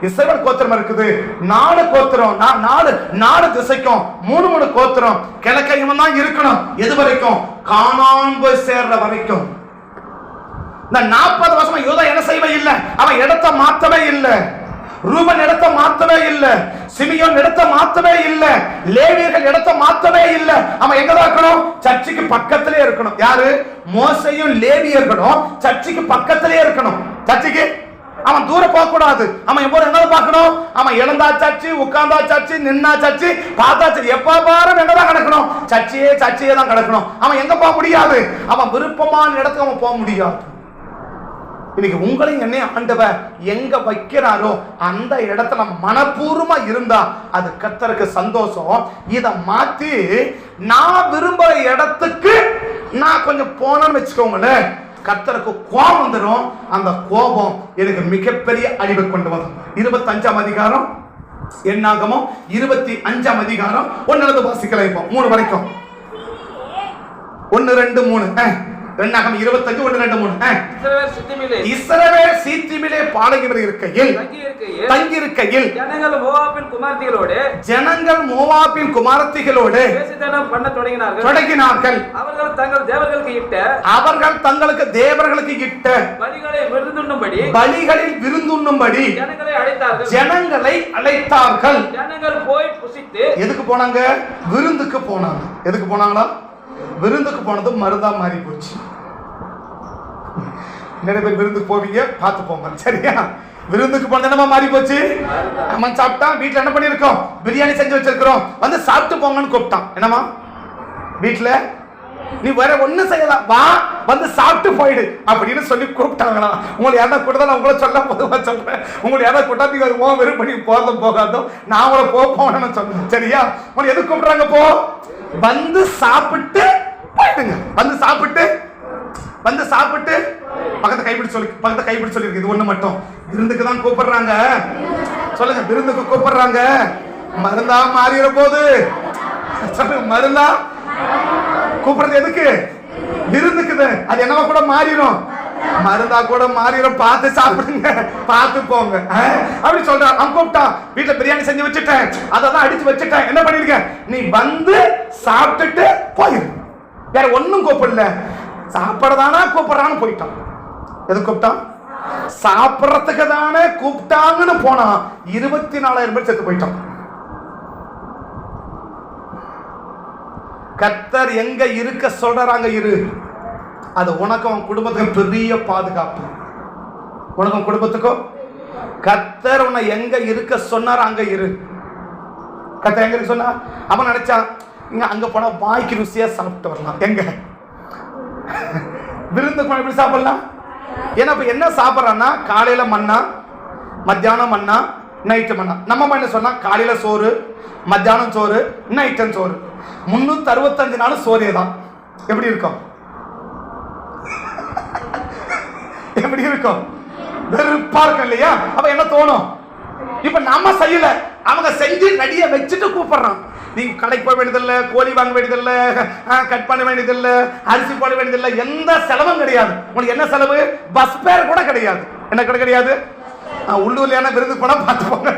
இஸ்ரவேல் கோத்திரம் இருக்குது, 4 கோத்திரம், 4 திசைக்கும் 3 கோத்திரம் கிழக்கையும் தான் இருக்கணும். எது வரைக்கும்? கானான் போய் சேர்ற வரைக்கும். இந்த 40 வருஷமா யூதா என்ன செய்வே இல்லை, அவன் இடத்தை மாத்தவே இல்லை. ரூபன் இடத்தை மாத்தவே இல்ல, சிமியோன் இடத்தை மாத்தவே இல்ல, லேவியர்கள் இடத்தை மாத்தவே இல்ல. அவன் எங்கதான் இருக்கணும், சர்ச்சுக்கு பக்கத்திலே இருக்கணும். யாரு? மோசையும் லேவியர்களும் சர்ச்சுக்கு பக்கத்திலே இருக்கணும். சர்ச்சுக்கு அவன் தூரம் போக கூடாது. அவன் எப்போ எங்க பார்க்கணும், அவன் எழுந்தா சர்ச்சு, உட்கார்ந்தா சர்ச்சு, நின்னா சர்ச்சு, பார்த்தா சர்ச்சு, எப்ப பாரு எங்கதான் கிடக்கணும், சர்ச்சையே தான் கிடக்கணும். அவன் எங்க போக முடியாது, அவன் விருப்பமான இடத்துக்கு அவன் போக முடியாது. இன்னைக்கு உங்களையும் என்னைய ஆண்டவர் எங்க வைக்கிறாரோ அந்த இடத்துல மனப்பூர்வமா இருந்தா அது கர்த்தருக்கு சந்தோஷம். இத மாத்தி நான் விரும்புற இடத்துக்கு நான் கொஞ்சம் போனேன்னு வச்சுக்கோங்களேன், கர்த்தருக்கு கோபம் வந்துடும். அந்த கோபம் எனக்கு மிகப்பெரிய அழிவை கொண்டு வரும். 25ஆம் அதிகாரம் என்னாகமோ 25ஆம் அதிகாரம் 1 வாசிக்கலாம். இப்போ 3 வரைக்கும் 1 2 3 ரெண்டாகம் 25 1 2 3 இஸ்ரவேல் சீத்திமிலே பாளையம் இருக்கையில் தங்கி இருக்கையில் ஜனங்கள் மோவாபின் குமாரத்திகளோடு பேசித்தனம் பண்ண தொடங்கினார்கள். அவர்கள் தங்களுக்கு தேவர்களுக்கு இட்ட பலிகளில் விருந்துண்ணும்படி ஜனங்களை அழைத்தார்கள். ஜனங்கள் போய் புசித்து எதுக்கு போனாங்க, விருந்துக்கு போனாங்க. எதுக்கு போனாங்களா, விருந்துக்கு போனது மருந்தா மாறி போச்சு. நிறைய பேர் விருந்துக்கு போவீங்க, பார்த்து போங்க சரியா. விருந்துக்கு போனது என்னமா மாறி போச்சு, நம்ம சாப்பிட்டா வீட்டுல என்ன பண்ணிருக்கோம், பிரியாணி செஞ்சு வச்சிருக்கிறோம், வந்து சாப்பிட்டு போங்கன்னு கூப்பிட்டான். என்னமா வீட்டுல நீ வேற ஒண்ணு செய்யலாம், வா வந்து சாப்பிட்டு போயிடு அப்படின்னு சொல்லி கூப்பிட்டாங்களா. உங்களை யாரா கூட்டதான் நான் உங்களை சொல்ல பொதுவா சொல்றேன். உங்களை யாரா கூட்டா நீங்க ஓ விருப்படி போறதும் போகாதோ, நான் உங்களை போனேன்னு சொன்னேன் சரியா. உங்களை எது கூப்பிடுறாங்க, போ வந்து சாப்பிட்டு போயிடுங்க. வந்து சாப்பிட்டு பக்கத்தை கைப்பிடி சொல்லி இது ஒண்ணு மட்டும். விருந்துக்கு தான் கூப்பிடுறாங்க, சொல்லுங்க, விருந்துக்கு கூப்பிடுறாங்க. மருந்தா மாறிற போது சொல்லுங்க, மருந்தா கூப்பிடுறது எதுக்கு, விருந்துக்குது. அது என்னவா கூட மாறிடும், மருந்தா கூட மாறிடும். பார்த்து சாப்பிடுங்க, பார்த்து போங்க அப்படி சொல்றான். அவன் கூப்பிட்டான், வீட்டுல பிரியாணி செஞ்சு வச்சுட்டேன், அதான் அடிச்சு வச்சுட்டேன், என்ன பண்ணிருக்க, நீ வந்து சாப்பிட்டுட்டு போயிரு. வேற ஒன்னும் கூப்பிடல, சாப்பிடதானா கூப்பிடுறான்னு போயிட்டான். எது கூப்பிட்டான், சாப்பிடறதுக்கு தானே கூப்பிட்டாங்கன்னு போனா 24,000 பேர் செத்து போயிட்டான். கர்த்தர் எங்க இருக்க சொல்றாங்க இரு, அது உனக்கும் குடும்பத்துக்கும் பெரிய பாதுகாப்பு. உனக்கும் குடும்பத்துக்கும் கர்த்தர் உன்னை எங்க இருக்க சொன்னார் அங்க இரு. கர்த்தர் எங்க இருக்க சொன்னார், அவன் நினைச்சான் இங்க அங்க போனா வாய்க்கு ருசியா சாப்பிட்டு வரலாம். எங்க விருந்துக்கு எப்படி சாப்பிடலாம், ஏன்னா இப்ப என்ன சாப்பிட்றான்னா காலையில மண்ணா, மத்தியானம் மண்ணா, நைட்டு மண்ணா. நம்ம என்ன சொன்னா காலையில சோறு, மத்தியானம் சோறு, நைட்டன் சோறு, 365 நாள் சோறே தான். எப்படி இருக்கும், எப்படி இருக்கும், வெறுப்பா இருக்கும் இல்லையா. அப்ப என்ன தோணும், இப்ப நம்ம செய்யல, அவங்க செஞ்சு ரெடியா வச்சுட்டு கூப்பிடுறான். நீங்க கடைக்கு போக வேண்டியதில்லை, கோழி வாங்க வேண்டியதில்லை, கட் பண்ண வேண்டியதில்லை, அரிசி போட வேண்டியதில்லை, எந்த செலவும் கிடையாது. உங்களுக்கு என்ன செலவு, பஸ் பேர் கூட கிடையாது. என்ன கிடையாது, உள்ளூர்ல விருதுக்கு போனா பார்த்து போங்க,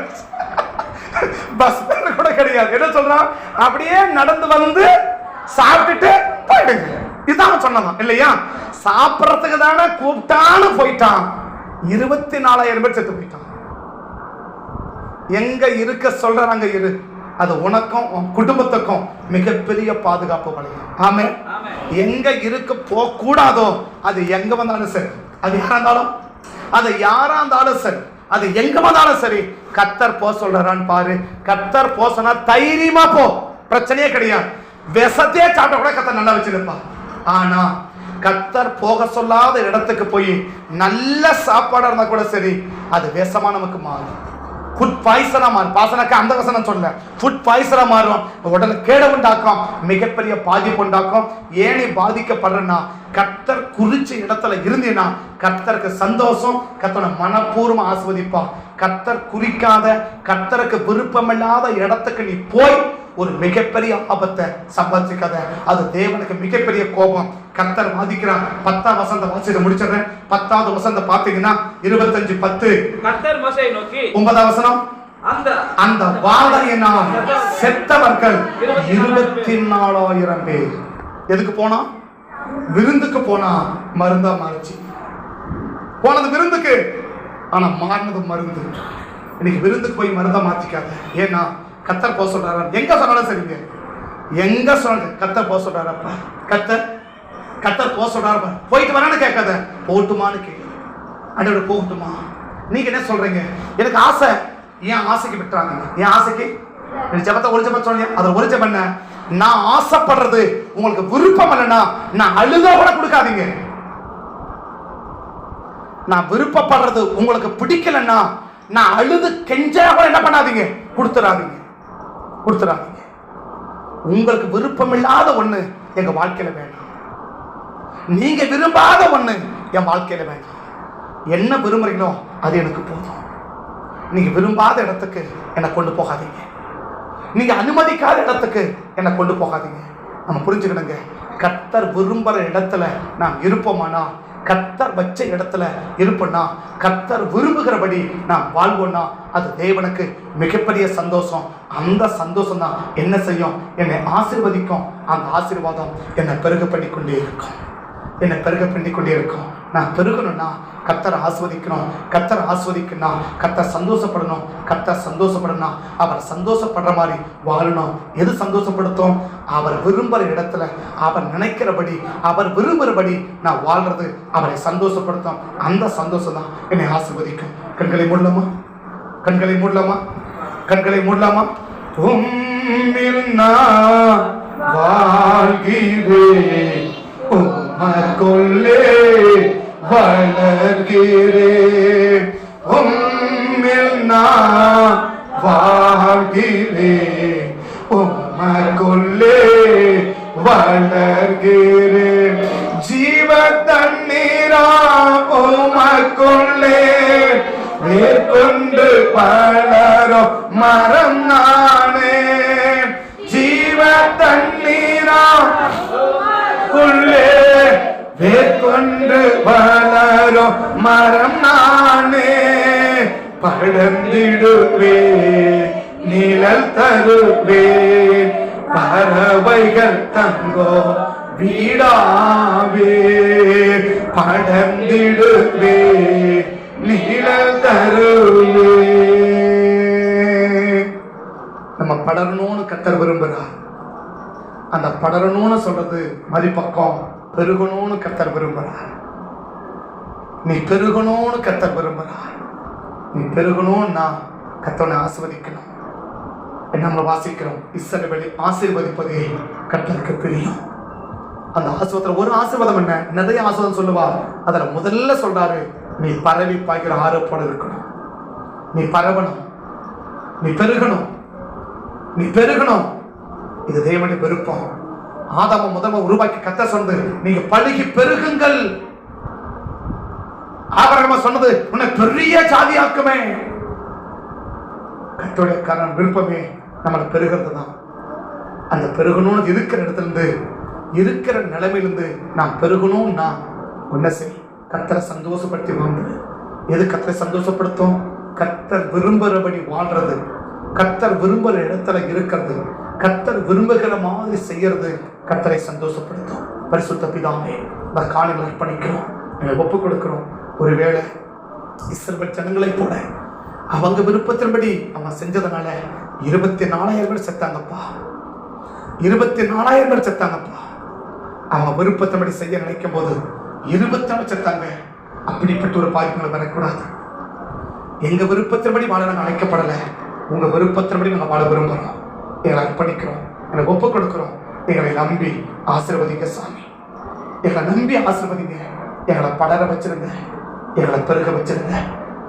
பஸ் பேர் கூட கிடையாது. என்ன சொல்றான், அப்படியே நடந்து வந்து சாப்பிட்டுட்டு போயிடுங்க. இதுதான் சொன்னதான் இல்லையா. சாப்பிடறதுக்கு தானே கூப்பிட்டான்னு போயிட்டான். 24,000 பேர் செத்து போயிட்டான். எங்க இருக்க சொல்றாங்க இரு, அது உனக்கும் உன் குடும்பத்துக்கும் மிகப்பெரிய பாதுகாப்பு வளையும். ஆமே. எங்க இருக்க போக கூடாதோ அது எங்க வந்தாலும் சரி, அது யாரா இருந்தாலும், அது யாரா இருந்தாலும் சரி, அது எங்க வந்தாலும் சரி, கர்த்தர் போ சொல்றான்னு பாரு. கர்த்தர் போ சொன்னா தைரியமா போ, பிரச்சனையே கிடையாது. விஷத்தையே சாப்பிட்ட கூட கர்த்தர் நல்லா வச்சிருப்பா. ஆனா கர்த்தர் போக சொல்லாத இடத்துக்கு போய் நல்ல சாப்பாடா இருந்தா கூட சரி, அது விஷமா நமக்கு மாறும். ஃபுட் பாய்சனா மாறும். பாசனக்கு அந்த வசனம் சொல்ல, ஃபுட் பாய்சனா மாறும், உடனே கேடு உண்டாக்கும், மிகப்பெரிய பாதிப்பு உண்டாக்கும். ஏனி பாதிக்கப்படுறேன்னா, கர்த்தர் குறிச்ச இடத்துல இருந்தீங்கன்னா கர்த்தருக்கு சந்தோஷம், கர்த்தரை மனப்பூர்வம் ஆஸ்வதிப்பான். கர்த்தர் குறிக்காத, கர்த்தருக்கு விருப்பமில்லாத இடத்துக்கு நீ போய் ஒரு மிகப்பெரிய ஆபத்தை சம்பாதிக்காத, அது தேவனுக்கு மிகப்பெரிய கோபம். கர்த்தர் வாதிக்கிறான். 10ஆம் வசனத்தை வாசித்து முடிச்சிடுறேன். 10வது வசனத்தை பார்த்தீங்கன்னா 25:10. கர்த்தர் மோசேயை நோக்கி, 9ஆம் வசனம், அந்த வாதையினால் செத்தவர்கள் 24,000 பேர். எதுக்கு போனா? விருந்துக்கு போனா. மருந்தா மாறிச்சு. போனது விருந்துக்கு, ஆனா மாறினது மருந்து. இன்னைக்கு விருந்துக்கு போய் மருந்தா மாத்திக்காத. ஏன்னா கர்த்தர் போக சொல்றாரு. எங்க சொன்னாலும் சரிங்க, எங்க சொன்ன கர்த்தர் போக சொல்றாரப்பா, கர்த்தர் போக சொல்றாரு. போயிட்டு வரான்னு கேட்காத, போட்டுமான்னு கேட்க. ஆண்டவர் போகட்டுமா? நீங்க என்ன சொல்றீங்க? எனக்கு ஆசை. ஏன் ஆசைக்கு விட்டுறாங்க? என் ஆசைக்கு ஜபத்தை ஒரு ஜபம் சொன்னீங்க, அதை ஒரு ஜபம் என்ன? நான் ஆசைப்படுறது உங்களுக்கு விருப்பம் இல்லைன்னா நான் அழுத கூட கொடுக்காதீங்க. நான் விருப்பப்படுறது உங்களுக்கு பிடிக்கலன்னா நான் அழுது கெஞ்சா கூட என்ன பண்ணாதீங்க, கொடுத்துறாதீங்க. உங்களுக்கு விருப்பம் இல்லாத ஒண்ணு எங்க வாழ்க்கையில வேண்டாம். நீங்க விரும்பாத ஒண்ணு என் வாழ்க்கையில வேண்டாம். என்ன விரும்புறீங்களோ அது எனக்கு போதும். நீங்க விரும்பாத இடத்துக்கு என்னை கொண்டு போகாதீங்க. நீங்க அனுமதிக்காத இடத்துக்கு என்னை கொண்டு போகாதீங்க. நம்ம புரிஞ்சுக்கணுங்க, கர்த்தர் விரும்புற இடத்துல நாம் இருப்போமானா, கர்த்தர் வச்ச இடத்துல இருப்போம்னா, கர்த்தர் விரும்புகிறபடி நாம் வாழ்வோம்னா அது தேவனுக்கு மிகப்பெரிய சந்தோஷம். அந்த சந்தோஷம் தான் என்ன செய்யும்? என்னை ஆசீர்வதிக்கும். அந்த ஆசீர்வாதம் என்னை பெருக பண்ணிக்கொண்டே இருக்கும், என்னை பெருக பண்ணிக்கொண்டே இருக்கும். நான் பெருகணும்னா கர்த்தரை ஆஸ்வதிக்கணும். கர்த்தரை ஆஸ்வதிக்கணும், கர்த்தர் சந்தோஷப்படணும். கர்த்தர் சந்தோஷப்படணும், அவர் சந்தோஷப்படுற மாதிரி வாழணும். எது சந்தோஷப்படுத்தும்? அவர் விரும்புகிற இடத்துல, அவர் நினைக்கிறபடி, அவர் விரும்புகிறபடி நான் வாழ்றது அவரை சந்தோஷப்படுத்தும். அந்த சந்தோஷம் தான் என்னை ஆசீர்வதிக்கும். கண்களை மூடலாமா? கண்களை மூடலாமா? கண்களை மூடலாமா? உம்மில் நான் வாழ்கிறேன், உமக்குள்ளே வளர்கிறேன். உம்மில் நான் வாழ்கிறேன், உமக்குள்ளே வளர்கிறேன். ஜீவ தண்ணீரா உமக்குள்ளே மேற்கொண்டு வளரும் மரம் நானே. ஜீவ தண்ணீரா உள்ளே மேற்கொண்டு வளரும் மரம் நானே. படர்ந்திடுவே, நிழல் தருவே, பறவைகள் தங்கோ வீடாவே. படர்ந்திடுவே, நிழல் தருவே. நம்ம படரணும்னு கர்த்தர் விரும்புகிறார். அந்த படரணும்னு சொல்றது மறுபக்கம் பெருகணும்னு கர்த்தர் விரும்புகிறார். நீ பெருகணும்னு கர்த்தர் விரும்புகிறார். நீ பெருகணும்னா கர்த்தரை ஆசீர்வதிக்கணும். நம்ம வாசிக்கிறோம், இஸ்ரவேலை ஆசீர்வதிப்பதே கர்த்தருக்கு பிரியம். அந்த ஆசீர்வாதத்துல ஒரு ஆசீர்வாதம் என்ன? நிறைய ஆசீர்வாதம் சொல்லுவார். அதுல முதல்ல சொல்றாரு, நீ பரவி பாய்கிற ஆறு போல இருக்கணும். நீ பரவணும், நீ பெருகணும், நீ பெருகணும். இது தேவனுடைய விருப்பம். ஆதாம முதல்ல உருவாக்கி கர்த்தர் சொன்னது, நீங்க பழுகி பெருகுங்கள். ஆபிரகாம் சொன்னது, உன்னை பெரிய ஜாதியாக்குமே. கர்த்தருடைய காரணம் விருப்பமே நம்மளை பெருகிறது தான். அந்த பெருகணும்னு இருக்கிற இடத்துல இருந்து, இருக்கிற நிலைமையிலிருந்து நாம் பெருகணும்னா என்ன செய்? கர்த்தரை சந்தோஷப்படுத்தி வாழ்றது. எது கர்த்தரை சந்தோஷப்படுத்தும்? கர்த்தர் விரும்புகிறபடி வாழ்றது, கர்த்தர் விரும்புகிற இடத்துல இருக்கிறது, கர்த்தர் விரும்புகிற மாதிரி செய்யறது கர்த்தரை சந்தோஷப்படுத்தும். பரிசுத்த பிதாவே, இந்த காலையில் அர்ப்பணிக்கிறோம், ஒப்புக் கொடுக்கிறோம். ஒருவேளை இஸ்ரவேல் ஜனங்களை போல அவங்க விருப்பத்தின்படி அவன் செஞ்சதுனால 24,000 பேர் செத்தாங்கப்பா. 24,000 பேர் செத்தாங்கப்பா. அவங்க விருப்பத்தின்படி செய்ய நினைக்கும் போது 24 செத்தாங்க. அப்படிப்பட்ட ஒரு பாதிப்புகள் வரக்கூடாது. எங்க விருப்பத்தின்படி வாழ நாங்கள் அழைக்கப்படலை. உங்க விருப்பத்தின்படி நாங்கள் வாழ விரும்புகிறோம். எங்களை அர்ப்பணிக்கிறோம், எங்களை ஒப்புக் கொடுக்கிறோம். எங்களை நம்பி ஆசீர்வதிங்க சாமி. எங்களை நம்பி ஆசீர்வதிங்க. எங்களை படர வச்சிருங்க, எங்களை பெருக வச்சிருங்க.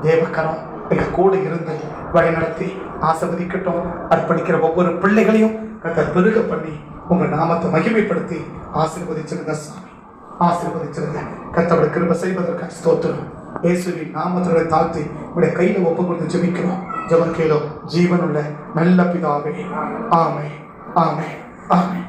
தேவக்கரம் எங்க கூட இருந்து வழி நடத்தி ஆசீர்வதிக்கட்டும். அர்ப்பணிக்கிற ஒவ்வொரு பிள்ளைகளையும் கர்த்தர் பெருக பண்ணி உங்க நாமத்தை மகிமைப்படுத்தி ஆசீர்வதிச்சிருங்க சாமி. ஆசீர்வதிச்சிருங்க. கர்த்தருடைய கிருபை செய்வதற்காக ஸ்தோத்திரம். இயேசுவின் நாமத்தை தாழ்த்தி உடைய கையில ஒப்பு கொடுத்து ஜெபிக்கிறோம். ஜெபம் கேளோ ஜீவனுள்ள நல்ல பிதாவே. ஆமென், ஆமென், ஆமென்.